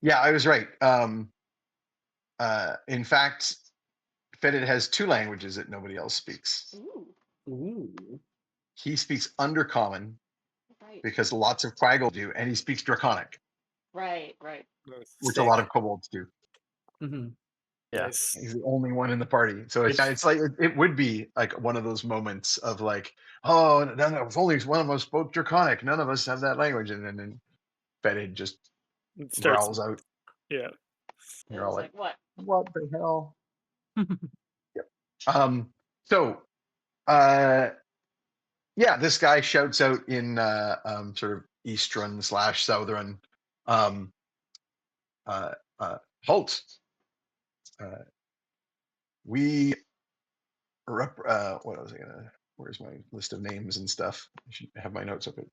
Yeah, I was right. In fact, Fedid has 2 languages that nobody else speaks. Ooh. He speaks Undercommon, because lots of Quaggle do, and he speaks Draconic. Right. Which a lot of kobolds do. Yes. He's the only one in the party. So it's like it would be like one of those moments of like, oh, if only one of us spoke Draconic. None of us have that language, and then Fedid just growls out. Yeah. You're all like, what? What the hell? Yep. So, this guy shouts out in sort of Eastern / Southern, halt. We what was I gonna? Where's my list of names and stuff? I should have my notes open.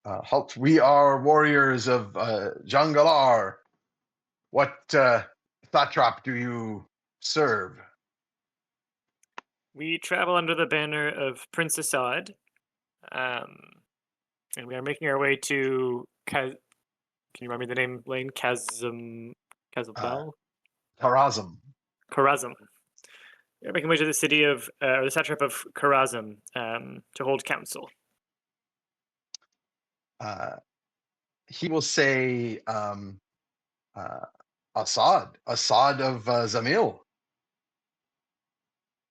Halt. We are warriors of Jangalar. What satrap do you serve? We travel under the banner of Prince Assad, and we are making our way to Can you remind me the name, Lane? Kazabal? Karazm. Karazm. We're making our way to the city of, the satrap of Karazm, to hold council. He will say, Assad of Zamil.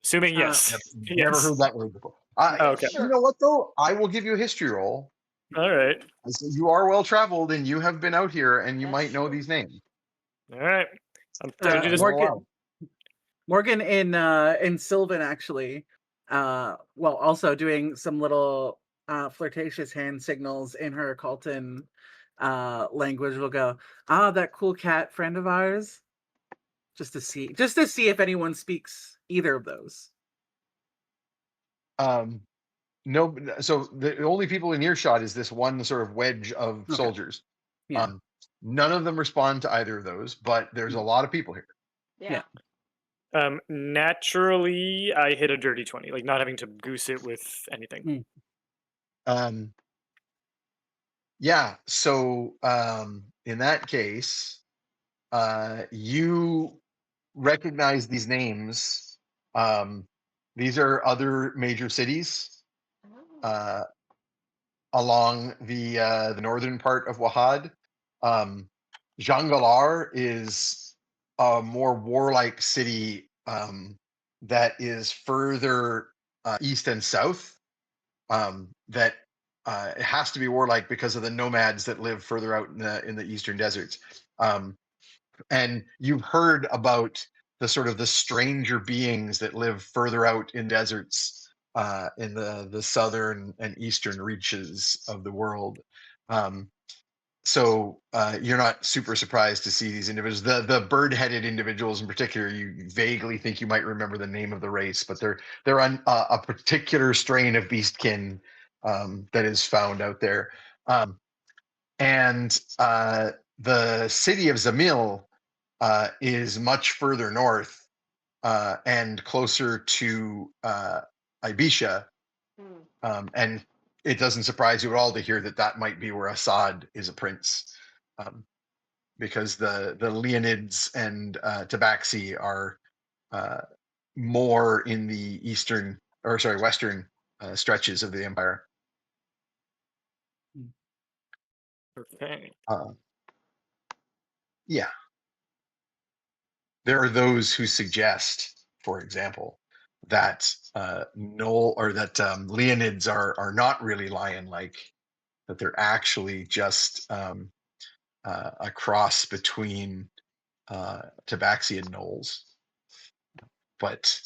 Assuming yes. Never heard that word before. Okay. You know what, though? I will give you a history roll. All right. You are well traveled, and you have been out here, and you might know these names. All right. Morgan in Sylvan actually, also doing some little flirtatious hand signals in her Calton language will go, that cool cat friend of ours, just to see if anyone speaks either of those. No, so the only people in earshot is this one sort of wedge of Okay. soldiers. Yeah. None of them respond to either of those, but there's a lot of people here. Yeah. Naturally, I hit a dirty 20, like not having to goose it with anything. Yeah. So in that case, you recognize these names. These are other major cities Oh. along the northern part of Wahad. Jangalar is a more warlike city that is further east and south. That it has to be warlike because of the nomads that live further out in the eastern deserts. And you've heard about the sort of the stranger beings that live further out in deserts in the southern and eastern reaches of the world. So you're not super surprised to see these individuals. The bird-headed individuals in particular, you vaguely think you might remember the name of the race, but they're on a particular strain of beastkin that is found out there. And the city of Zamil is much further north and closer to Ibisha. And it doesn't surprise you at all to hear that might be where Assad is a prince, because the Leonids and Tabaxi are more in the western stretches of the empire. Okay. Yeah. There are those who suggest, for example, that Leonids are not really lion-like, that they're actually just a cross between Tabaxi and Knolls. But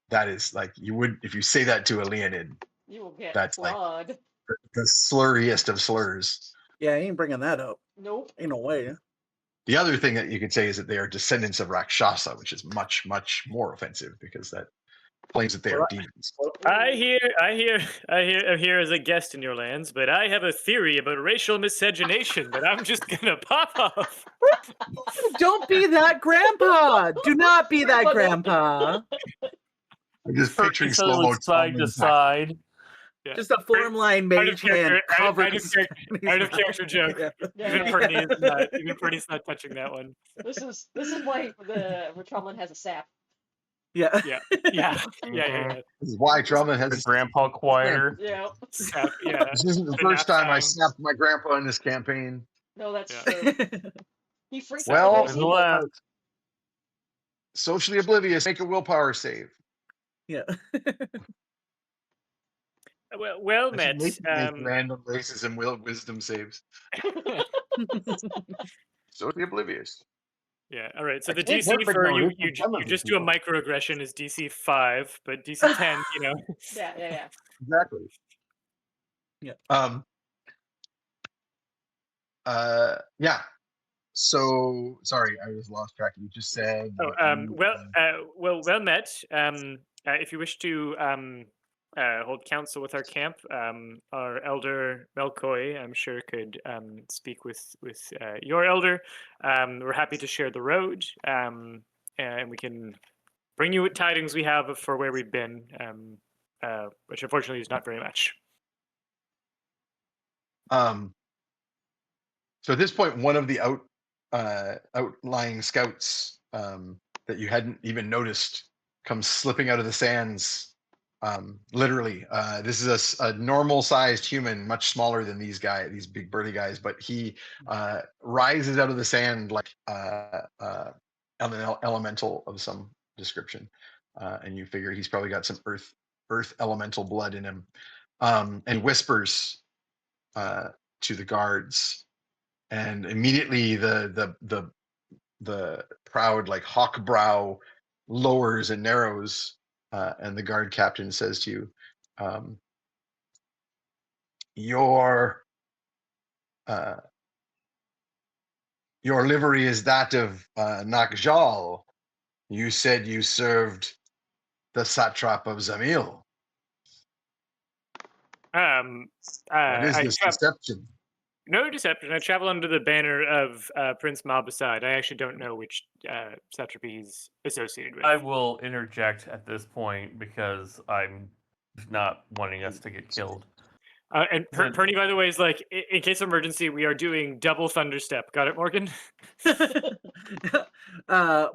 that is like, if you say that to a Leonid, You will get that's clawed. like the slurriest of slurs. Yeah, I ain't bringing that up. Nope. Ain't no way. The other thing that you could say is that they are descendants of Rakshasa, which is much, much more offensive because that claims that they are demons. I hear as a guest in your lands, but I have a theory about racial miscegenation that I'm just gonna pop off. Don't be that grandpa. Do not be that grandpa. I'm just picturing So slow-mo side to side. Yeah. Just a form line mage hand covered. Out of character joke. Yeah. Even Pernie's not touching that one. This is why Tromlin has a sap. Yeah. Yeah. This is why Tromlin has The grandpa choir. Yeah. Yeah. This isn't the first time I snapped my grandpa in this campaign. No, that's Yeah. true. He freaked Well, out. There's the last. Socially oblivious, make a willpower save. Yeah. Well I met. should make random racism wisdom saves. Socially oblivious. Yeah. All right. So I the can't DC help but for you notice some of these just do a people. microaggression is DC 5, but DC 10, Yeah. Exactly. Yeah. Yeah. So sorry, I was lost track. You just said. Well met. If you wish to hold council with our camp, our elder Melkoi, I'm sure, could speak with your elder. We're happy to share the road, and we can bring you what tidings we have for where we've been, which unfortunately is not very much. So at this point, one of the outlying scouts that you hadn't even noticed comes slipping out of the sands. Literally, this is a normal-sized human, much smaller than these big burly guys, but he rises out of the sand like an elemental of some description, and you figure he's probably got some earth elemental blood in him, and whispers to the guards. And immediately the proud like hawk brow lowers and narrows, and the guard captain says to you, your livery is that of Nakjal. You said you served the satrap of Zamil. What is I this deception? No deception. I travel under the banner of Prince Mabasad. I actually don't know which satrapy he's associated with. I will interject at this point because I'm not wanting us to get killed. And Pernie, by the way, is like, in case of emergency, we are doing double thunderstep. Got it, Morgan?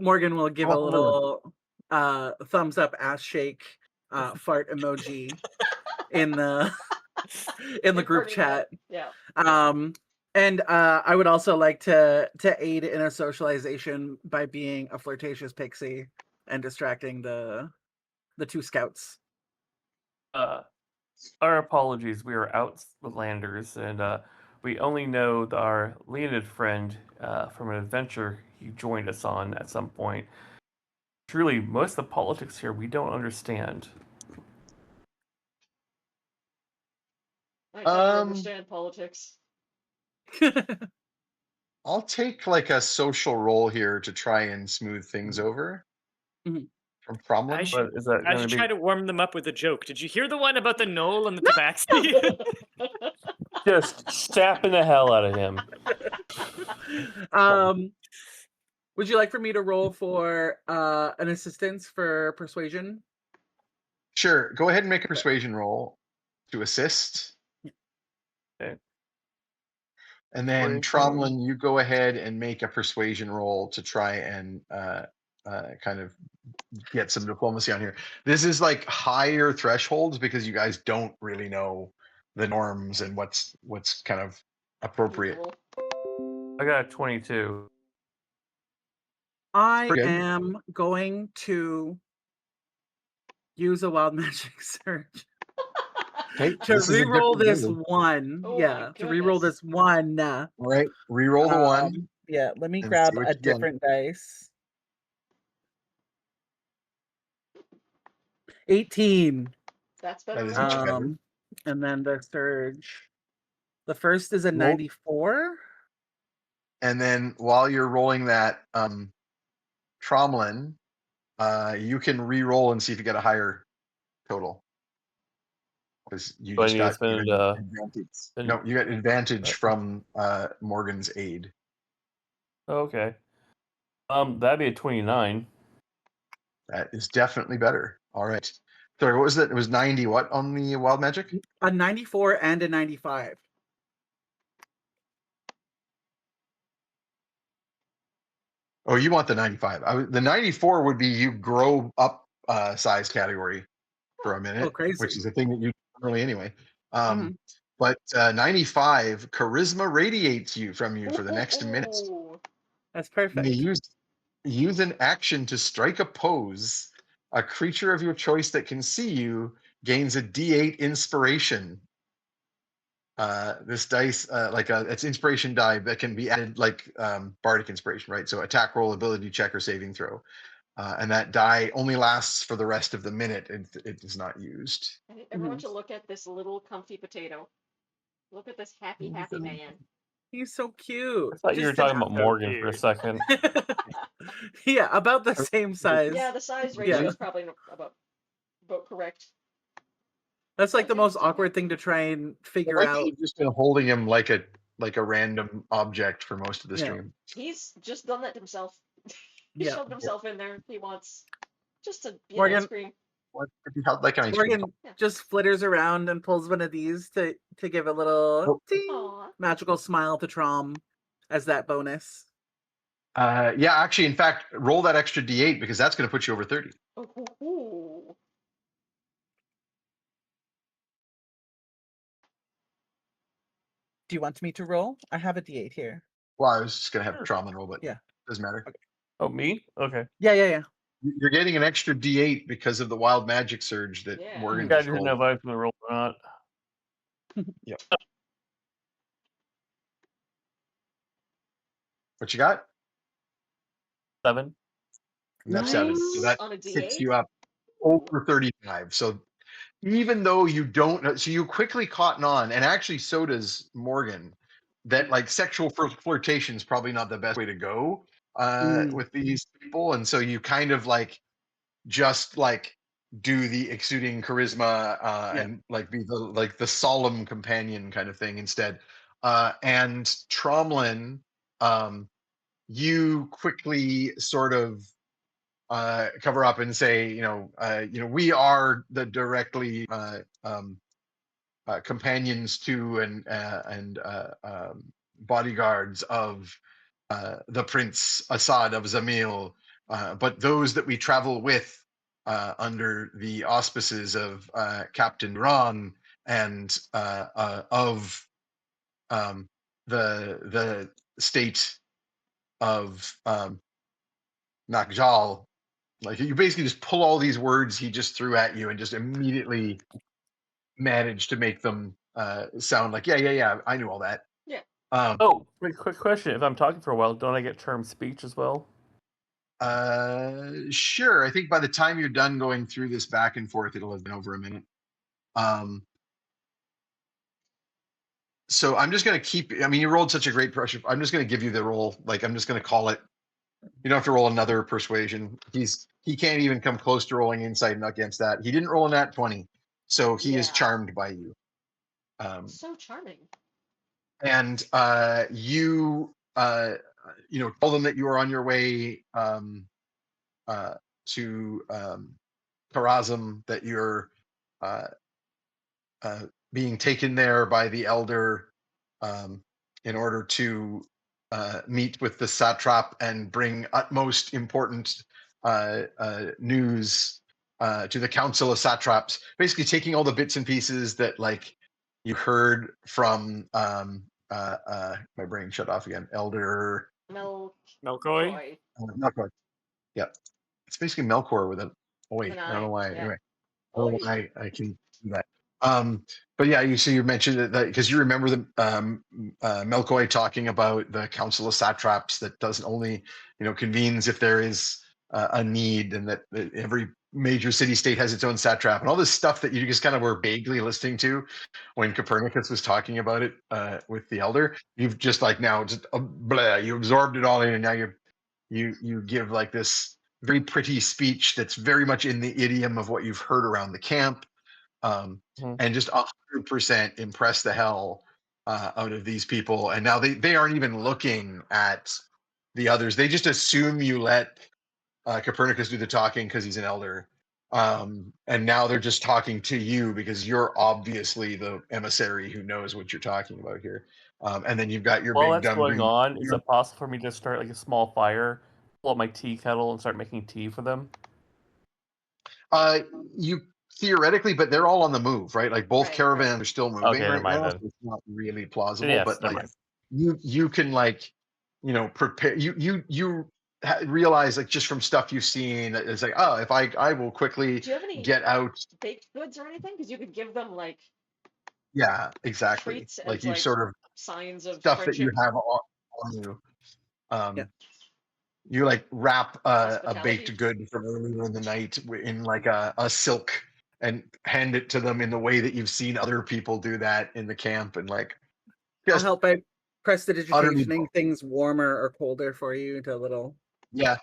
Morgan will give a Oh. little thumbs up ass shake fart emoji in the group Recording chat. that. Yeah. And I would also like to aid in a socialization by being a flirtatious pixie and distracting the two scouts. Our apologies. We are outlanders, and we only know our Leonid friend from an adventure he joined us on at some point. Truly, most of the politics here we don't understand. I never understand politics. I'll take like a social role here to try and smooth things over. Mhm. From Tromlin. I should, But is that I going should to try be to warm them up with a joke. Did you hear the one about the knoll and the tabaxi? just sapping the hell out of him? Would you like for me to roll for an assistance for persuasion? Sure. Go ahead and make a persuasion roll to assist. Okay. And then 22. Tromlin, you go ahead and make a persuasion roll to try and kind of get some diplomacy on here. This is like higher thresholds because you guys don't really know the norms and what's kind of appropriate. I got a 22. I Pretty good. am going to use a wild magic surge Okay. to This is a reroll different this move. one. Oh yeah, my to reroll goodness. this one. All right. Reroll the one. Yeah, let me and grab see what a you get. different dice. 18. That's That better. is than much mine. better. And then the surge. The first is a Roll. 94. And then while you're rolling that, Tromlin, you can re-roll and see if you get a higher total. Because you Do I just need to got spend, advantage. spend- No, you got advantage from Morgan's aid. Okay. That'd be a 29. That is definitely better. All right. Sorry, what was that? It was 90 what on the wild magic? A 94 and a 95. Oh, you want the 95. The 94 would be you grow up size category for a minute, crazy. which is a thing that you do early anyway. Mhm. But 95, charisma radiates from you for the next minute. Ooh. That's You perfect. may use an action to strike a pose. A creature of your choice that can see you gains a D8 inspiration. This dice, it's inspiration die that can be added like bardic inspiration, right? So attack roll, ability check, or saving throw. And that die only lasts for the rest of the minute. It is not used. I think everyone should look at this little comfy potato. Look at this happy man. He's so cute. I thought you were Just talking about so Morgan for a cute. second. yeah, about the same size. Yeah, the size ratio Yeah. is probably about correct. That's like the most Fantastic. awkward thing to try and I figure like out. that you've just been holding him like a random object for most of the Yeah. stream. He's just done that to himself. He Yeah. shoved himself in there. He wants just to Morgan- scream. What if you held like an ice cream? Morgan Yeah. just flitters around and pulls one of these to give a little Oh. ting, Aw. magical smile to Trom as that bonus. Yeah, actually, in fact, roll that extra D8 because that's going to put you over 30. Ooh. Do you want me to roll? I have a D8 here. Well, I was just going to have Sure. trauma roll, but Yeah. doesn't matter. Oh, me? Okay. Yeah. You're getting an extra D8 because of the wild magic surge that Yeah. Morgan You guys just didn't rolled. know if I was going to roll or not. What you got? 7. You have 7. So Nice. that On a kicks D8? you up over 35. So even though you don't know, so you quickly cotton on, and actually so does Morgan, that like sexual flirtation is probably not the best way to go with these people. And so you kind of like just like do the exuding charisma Yeah. and like be the solemn companion kind of thing instead. And Tromlin, you quickly sort of cover up and say, we are the directly companions to and bodyguards of the Prince Assad of Zamil, but those that we travel with under the auspices of Captain Ron and of the state of Nakjal. Like you basically just pull all these words he just threw at you and just immediately manage to make them sound like yeah, I knew all that. Yeah. Oh, quick question. If I'm talking for a while, don't I get term speech as well? Sure. I think by the time you're done going through this back and forth, it'll have been over a minute. So I'm just going to keep, I mean, you rolled such a great pressure. I'm just going to give you the roll. Like, I'm just going to call it. You don't have to roll another persuasion. He can't even come close to rolling insight against that. He didn't roll a nat 20. So he is Yeah. charmed by you. So charming. And you tell them that you are on your way to Karazm, that you're being taken there by the elder in order to meet with the satrap and bring utmost important news to the council of satraps, basically taking all the bits and pieces that like you heard from my brain shut off again, elder Melkoi? Melkor. Yeah, it's basically Melkor with an oi. I don't know why. Yeah. Anyway, I can do that. But yeah, you mentioned that because you remember the Melkoi talking about the Council of Satraps that doesn't only convenes if there is a need, and that every major city state has its own satrap, and all this stuff that you just kind of were vaguely listening to when Copernicus was talking about it with the elder. You've just like now just you absorbed it all in, and now you give like this very pretty speech that's very much in the idiom of what you've heard around the camp, and just 100% impress the hell out of these people. And now they aren't even looking at the others. They just assume you let Copernicus do the talking because he's an elder. And now they're just talking to you because you're obviously the emissary who knows what you're talking about here. And then you've got your While big that's dumb going green. on, is it possible for me to start like a small fire, pull up my tea kettle, and start making tea for them? You theoretically, but they're all on the move, right? Like both Right, caravans right. are still moving Okay, never right mind now, then. so it's not really plausible. Yes, But never like mind. you can like prepare. You realize like just from stuff you've seen, it's like, oh, if I will quickly Do you have any get out. baked goods or anything? Because you could give them like Yeah, exactly. treats Like as you like sort of signs of stuff that you friendship, have on you. Yeah. You like wrap a hospitality. baked good from earlier in the night in like a silk and hand it to them in the way that you've seen other people do that in the camp, and like I'll just help by utterly prestidigitationing things warmer or colder for you to a little. yeah,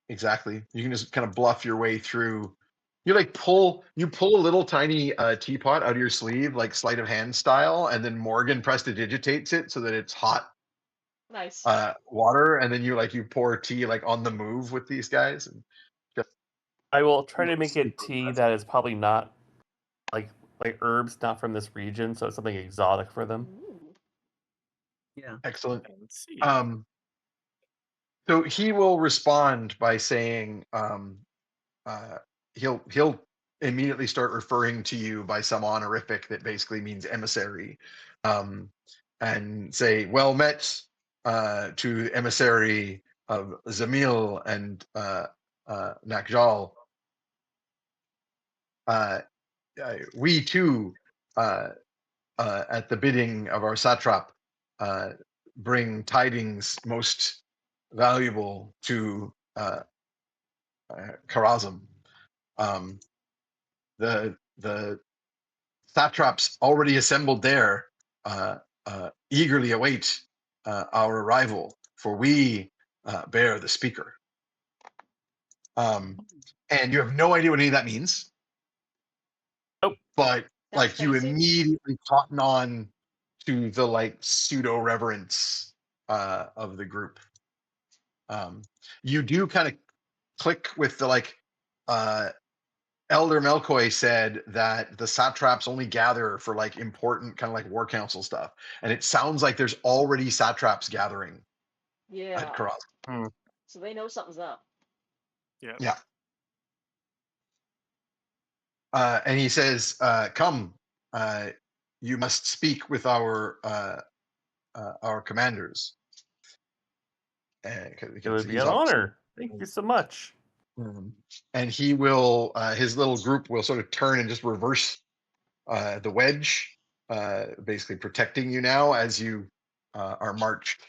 exactly. You can just kind of bluff your way through. You pull a little tiny teapot out of your sleeve, like sleight of hand style, and then Morgan prestidigitates it so that it's hot Nice. water, and then you pour tea like on the move with these guys. And I will try to make super it tea impressive. that is probably not like herbs not from this region, so it's something exotic for them. Ooh. Yeah. Excellent. Fancy. So he will respond by saying he'll immediately start referring to you by some honorific that basically means emissary, and say, well met to emissary of Zamil and Nakjal. We too, at the bidding of our satrap, bring tidings most valuable to Karazm. The satraps already assembled there eagerly await our arrival, for we bear the speaker. And you have no idea what any of that means. but That's like you fancy. immediately cotton on to the like pseudo reverence of the group. You do kind of click with the like Elder Melkoi said that the satraps only gather for like important kind of like war council stuff, and it sounds like there's already satraps gathering Yeah. at Karaz. So they know something's up. Yeah. And he says, "Come, you must speak with our commanders." It would be an honor. Thank you so much. And he will, his little group will sort of turn and just reverse the wedge, basically protecting you now as you are marched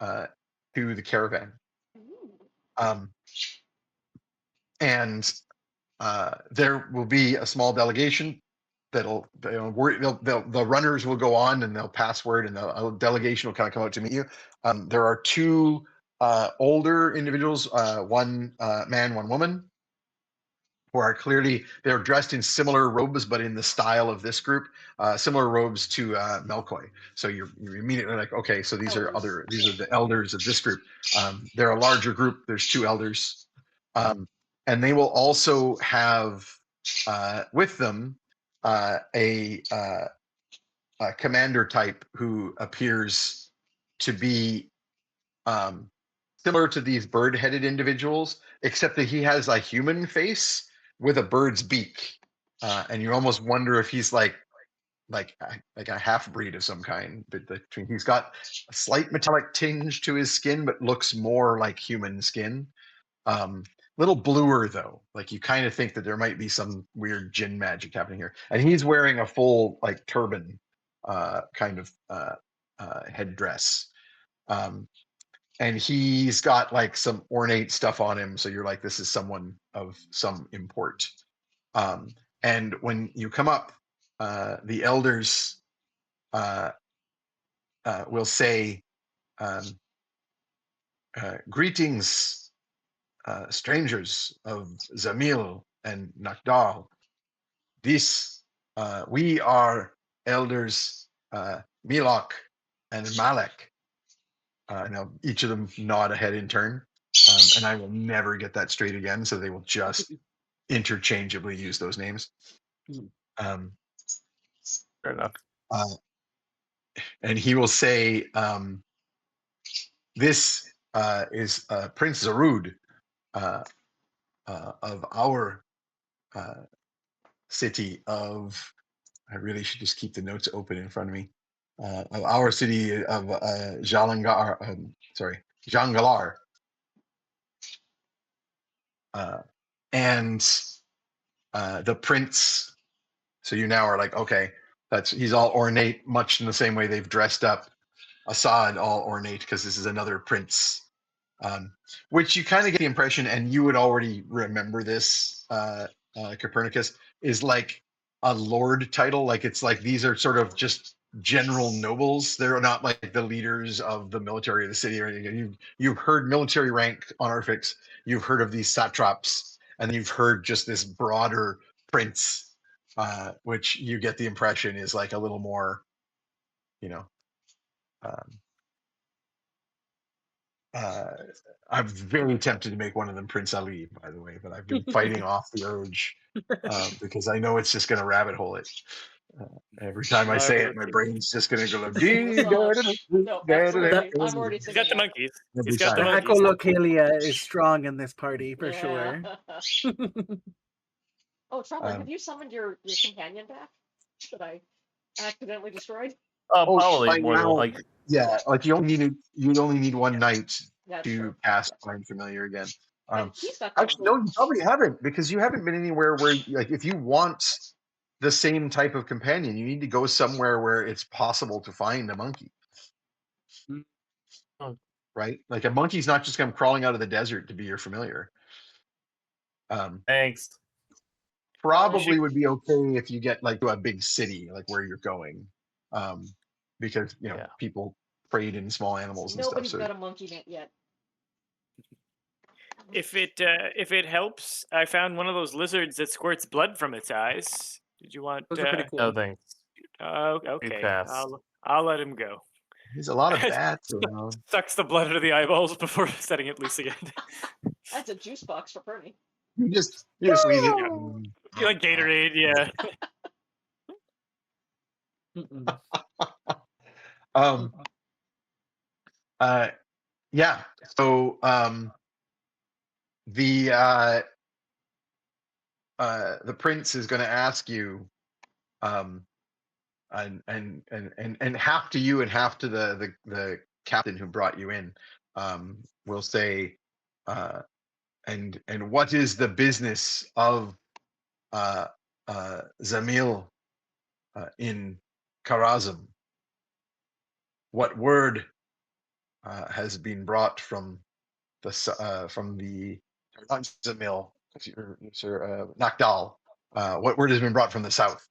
to the caravan. And there will be a small delegation that'll the runners will go on and they'll pass word, and a delegation will kind of come out to meet you. There are two older individuals, one man, one woman, who are clearly, they're dressed in similar robes, but in the style of this group, similar robes to Melkoi. So you're immediately like, okay, so these are the elders of this group. They're a larger group. There's two elders, and they will also have with them a commander type who appears to be similar to these bird-headed individuals, except that he has a human face with a bird's beak, and you almost wonder if he's like a half-breed of some kind. But he's got a slight metallic tinge to his skin, but looks more like human skin. Little bluer though, like you kind of think that there might be some weird jinn magic happening here. And he's wearing a full like turban kind of headdress. And he's got like some ornate stuff on him, so you're like, this is someone of some import. And when you come up, the elders will say, greetings, strangers of Zamil and Nakdal. We are elders Milok and Malek. Now each of them nod a head in turn, and I will never get that straight again, so they will just interchangeably use those names. Fair enough. And he will say, this is Prince Zarud of our city of, I really should just keep the notes open in front of me, of our city of Jangalar. And the prince, so you now are like, okay, he's all ornate, much in the same way they've dressed up Assad all ornate, because this is another prince. Which you kind of get the impression, and you would already remember this, Copernicus, is like a lord title. Like it's like these are sort of just general nobles. They're not like the leaders of the military of the city or anything. You've heard military rank honorifics. You've heard of these satraps, and then you've heard just this broader prince, which you get the impression is like a little more, I'm very tempted to make one of them Prince Ali, by the way, but I've been fighting off the urge because I know it's just going to rabbit hole it. Every time I say it, my brain's just going to go like, No, absolutely. I'm already He's got the monkeys. He's got The the monkeys. echolocalia is strong in this party for sure. Oh, Tromlin, have you summoned your companion back that I accidentally destroyed? Probably more than like. Yeah, like you only need one night to cast Find Familiar again. Actually, no, you probably haven't, because you haven't been anywhere where, like, if you want the same type of companion, you need to go somewhere where it's possible to find a monkey. Right? Like a monkey's not just come crawling out of the desert to be your familiar. Thanks. Probably would be okay if you get like to a big city, like where you're going, because people trade in small animals and stuff. Nobody's got a monkey net yet. If it helps, I found one of those lizards that squirts blood from its eyes. Did you want? Those are pretty cool. No thanks. Okay. pass. I'll let him go. There's a lot of bats around. Sucks the blood out of the eyeballs before setting it loose again. That's a juice box for Pernie. You just squeeze it. You like Gatorade, yeah. Mm-mm. Yeah. So the prince is going to ask you, and half to you and half to the captain who brought you in. Will say, and what is the business of Zamil in Karazm? What word has been brought from the not Zamil, Sir Nakdal? What word has been brought from the south?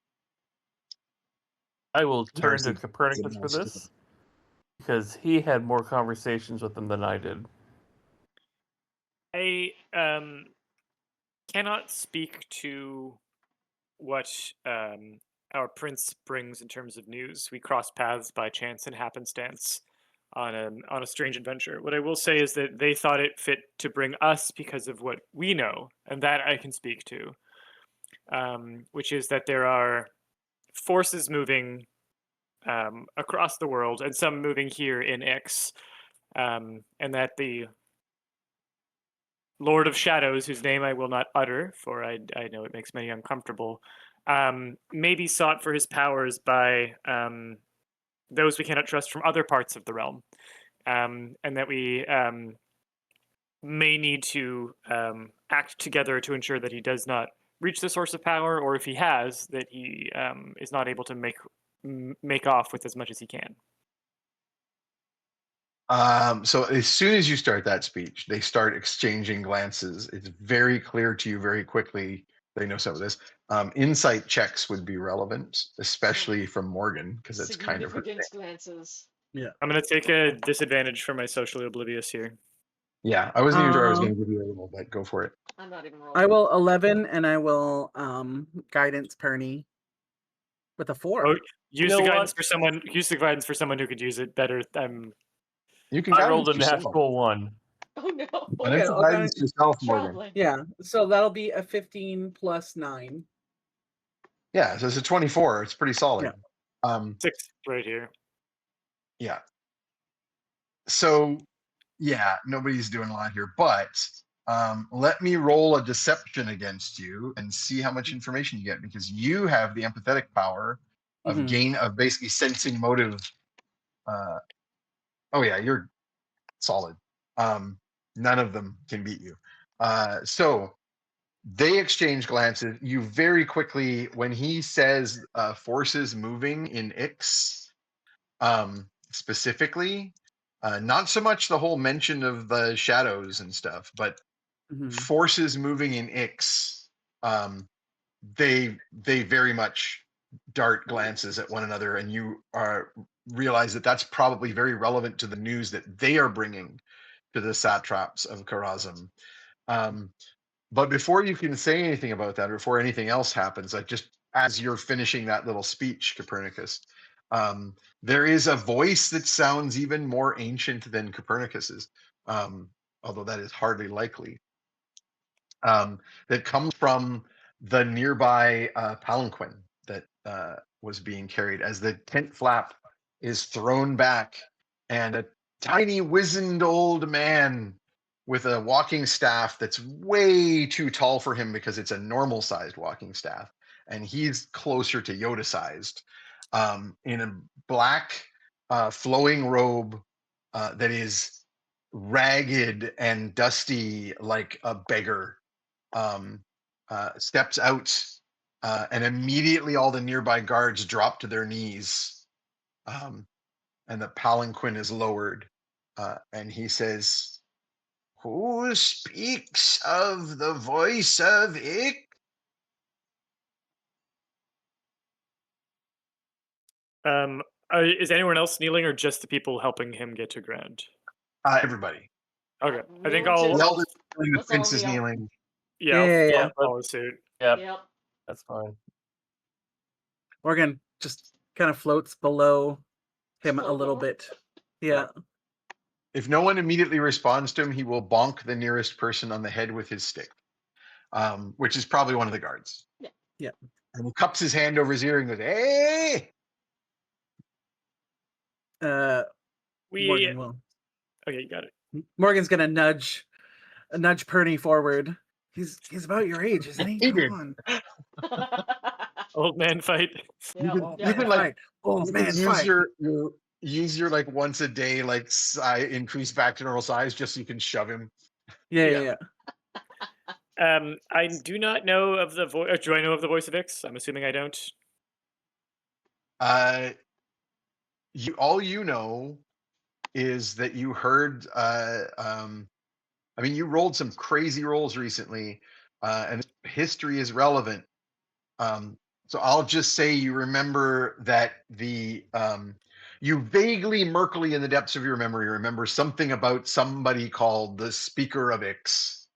I will turn to Darcy. Copernicus for this because he had more conversations with them than I did. I cannot speak to what our prince brings in terms of news. We crossed paths by chance and happenstance on a strange adventure. What I will say is that they thought it fit to bring us because of what we know, and that I can speak to, which is that there are forces moving across the world, and some moving here in Ix, and that the Lord of Shadows, whose name I will not utter, for I know it makes many uncomfortable, may be sought for his powers by those we cannot trust from other parts of the realm, and that we may need to act together to ensure that he does not reach the source of power, or if he has, that he is not able to make off with as much as he can. So as soon as you start that speech, they start exchanging glances. It's very clear to you very quickly they know some of this. Insight checks would be relevant, especially from Morgan, because it's kind of her thing. Glances. I'm going to take a disadvantage for my socially oblivious here. Yeah, I wasn't even sure I was going to give you a roll, but go for it. I'm not even rolling. I will 11, and I will guidance Pernie with a 4. Oh, use know the guidance what? for someone. Use the guidance for someone who could use it better. You can I guidance rolled a yourself. natural 1. Oh no. Why don't you I'll guidance yourself, Morgan? Tromlin. Yeah, so that'll be a 15 plus 9. Yeah, so it's a 24. It's pretty solid. 6 right here. Yeah. So, yeah, nobody's doing a lot here, but let me roll a deception against you and see how much information you get, because you have the empathetic power of of basically sensing motive. Oh yeah, you're solid. None of them can beat you. So they exchange glances. You very quickly, when he says forces moving in Ix, specifically, not so much the whole mention of the shadows and stuff, but forces moving in Ix, they very much dart glances at one another, and you realize that that's probably very relevant to the news that they are bringing to the satraps of Karazm. But before you can say anything about that, or before anything else happens, like just as you're finishing that little speech, Copernicus, there is a voice that sounds even more ancient than Copernicus's, although that is hardly likely, that comes from the nearby palanquin that was being carried as the tent flap is thrown back, and a tiny wizened old man with a walking staff that's way too tall for him because it's a normal sized walking staff, and he's closer to Yoda sized, in a black flowing robe that is ragged and dusty like a beggar, steps out, and immediately all the nearby guards drop to their knees, and the palanquin is lowered, and he says, "Who speaks of the voice of Ik?" Is anyone else kneeling, or just the people helping him get to ground? Everybody. Okay, I think Kneel I'll. The elder, the Let's all prince is kneel. kneeling. Yeah, Yeah. I'll follow suit. Yep, Yep. that's fine. Morgan just kind of floats below him a Float little lower? bit. Yeah. If no one immediately responds to him, he will bonk the nearest person on the head with his stick, which is probably one of the guards. Yeah. Yeah. And he cups his hand over his ear and goes, "Hey!" Morgan will. Okay, you got it. Morgan's gonna nudge Pernie forward. He's about your age, isn't he? He Come did. on. Old man fight. Yeah, You can like oh you man, can use fight. your like once a day like increase back to normal size just so you can shove him. Yeah. I do not know of the voice. Do I know of the voice of Ix? I'm assuming I don't. All you know is that you heard. I mean, you rolled some crazy rolls recently, and history is relevant. So I'll just say you remember that you vaguely, murkily in the depths of your memory remember something about somebody called the Speaker of Ix,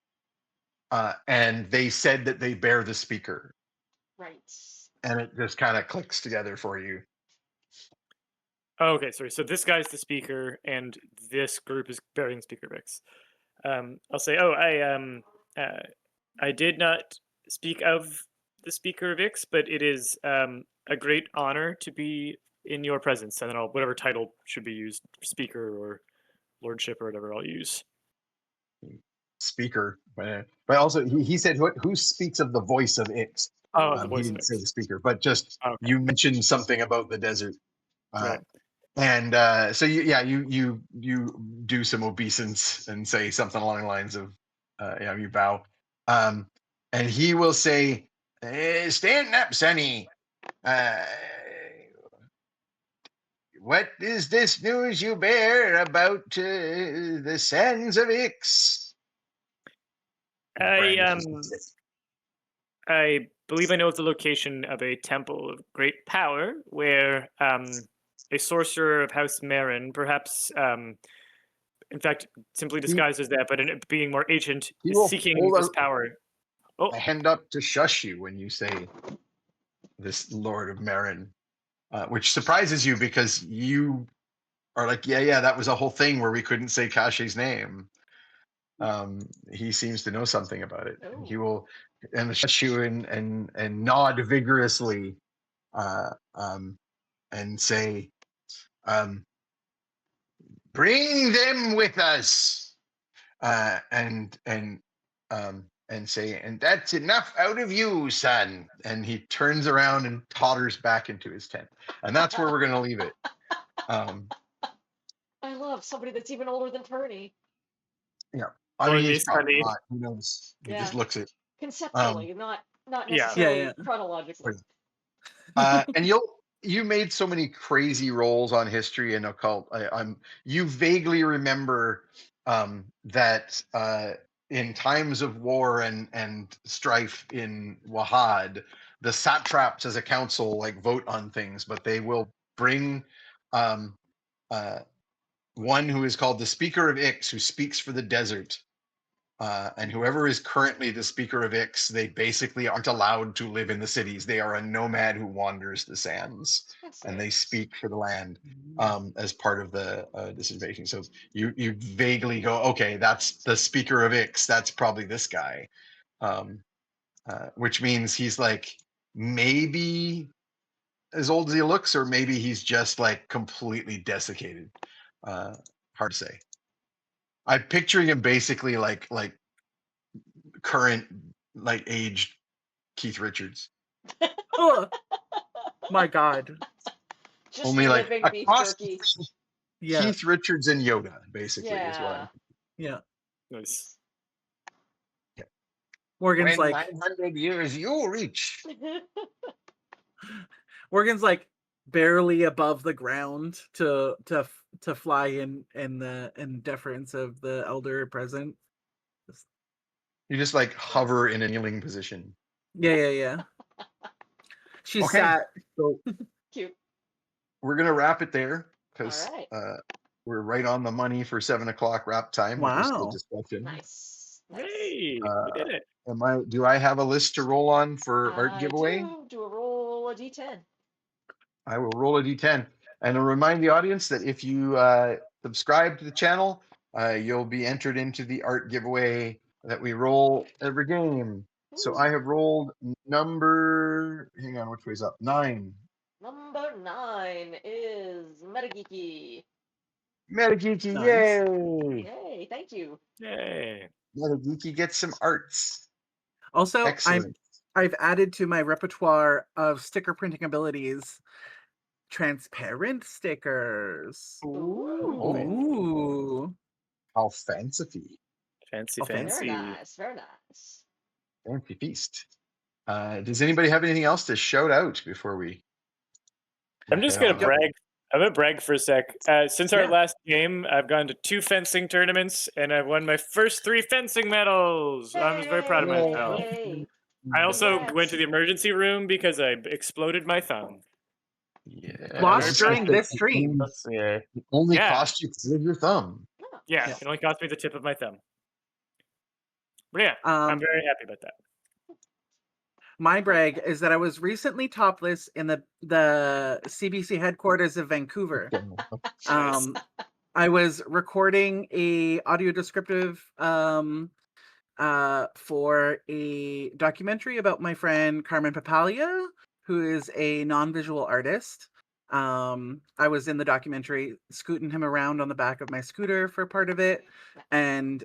and they said that they bear the speaker, Right. and it just kind of clicks together for you. Oh, okay, sorry. So this guy's the speaker, and this group is bearing Speaker of Ix. I'll say, I did not speak of the Speaker of Ix, but it is a great honor to be in your presence, and then whatever title should be used, speaker or lordship or whatever, I'll use. Speaker, but also he said who speaks of the voice of Ix. Oh, the He voice of didn't say Ix. the speaker, but just Okay. you mentioned something about the desert. Right. And so you do some obeisance and say something along the lines of, you bow, and he will say, "Stand up, sonny. What is this news you bear about the sands of Ix?" I believe I know of the location of a temple of great power where a sorcerer of House Marin, perhaps, in fact, simply disguised as that, but being more ancient, is seeking this power. Oh, I hand up to shush you when you say this Lord of Marin, which surprises you because you are like, yeah, that was a whole thing where we couldn't say Kashi's name. He seems to know something about it. Oh. He will shush you and nod vigorously, and say, "Bring them with us," and say, "And that's enough out of you, son." And he turns around and totters back into his tent, and that's where we're going to leave it. I love somebody that's even older than Pernie. Yeah, I mean, he's probably not. Who knows? He Yeah. just looks at Conceptually, not Yeah. necessarily chronologically. and you made so many crazy rolls on history and occult. You vaguely remember that in times of war and strife in Wahad, the satraps as a council like vote on things, but they will bring one who is called the Speaker of Ix, who speaks for the desert. And whoever is currently the Speaker of Ix, they basically aren't allowed to live in the cities. They are a nomad who wanders the sands, and they speak for the land as part of the this invasion. So you vaguely go, okay, that's the Speaker of Ix. That's probably this guy, which means he's like maybe as old as he looks, or maybe he's just like completely desiccated. Hard to say. I'm picturing him basically like current like aged Keith Richards. Oh my God. Just Only like living beef across jerky. Yeah. Keith Richards and Yoda, basically, is what I'm. Yeah. Nice. Morgan's When like 900 years you reach. Morgan's like barely above the ground to fly in deference of the elder present. You just like hover in a kneeling position. Yeah. She Okay. sat. So Cute. we're gonna wrap it there because All right. we're right on the money for 7:00 wrap time. Which was Wow. good discussion. Nice. Hey, we did it. Do I have a list to roll on for art giveaway? Do a roll a d10. I will roll a d10. And I'll remind the audience that if you subscribe to the channel, you'll be entered into the art giveaway that we roll every game. So I have rolled number, hang on, which way's up? 9. Number 9 is Metageeky. Metageeky, Nice. yay! Yay, thank you. Yay. Metageeky gets some arts. Also, Excellent. I've added to my repertoire of sticker printing abilities transparent stickers. Ooh. How fancy. Fancy, Oh, fancy. Very nice, very nice. Fancy feast. Does anybody have anything else to shout out before we? I'm just head gonna on out? brag. I'm gonna brag for a sec. Since our Yeah. last game, I've gone to 2 fencing tournaments and I've won my first 3 fencing medals. I'm just very proud of myself. Yay. I also Congrats. went to the emergency room because I exploded my thumb. Yeah. Lost Very during this stream. That's yeah. It only Yeah. cost you because of your thumb. Oh, Yeah, Yeah. it only cost me the tip of my thumb. But yeah, I'm very happy about that. My brag is that I was recently topless in the CBC headquarters of Vancouver. Nice. I was recording a audio descriptive for a documentary about my friend Carmen Papalia, who is a non-visual artist. I was in the documentary scooting him around on the back of my scooter for part of it, and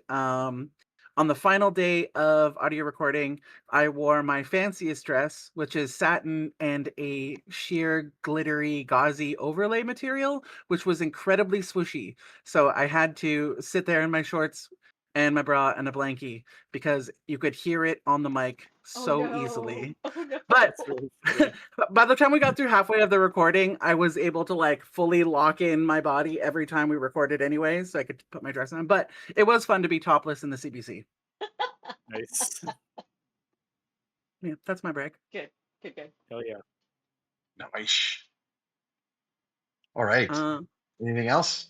on the final day of audio recording, I wore my fanciest dress, which is satin and a sheer glittery gauzy overlay material, which was incredibly swooshy. So I had to sit there in my shorts and my bra and a blankie because you could hear it on the mic so easily. Oh no. But That's really funny. by the time we got through halfway of the recording, I was able to like fully lock in my body every time we recorded anyway, so I could put my dress on. But it was fun to be topless in the CBC. Nice. Yeah, that's my brag. Good. Hell yeah. Nice. All right. Anything else?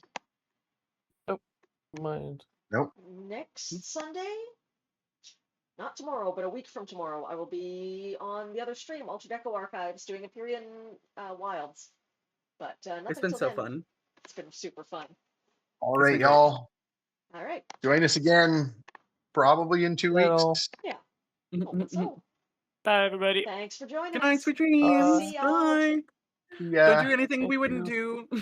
Mind. Nope. Next Sunday? Not tomorrow, but a week from tomorrow, I will be on the other stream, Ultra Deco Archives, doing Empyrean Wilds. But nothing It's been till so then. fun. It's been super fun. All It's right, been great. y'all. All right. Join us again, probably in 2 Well, weeks. So, Bye, everybody. thanks for joining Good us. night, sweet dreams. See y'all. Bye. Yeah. Don't do anything Thank we wouldn't you. do.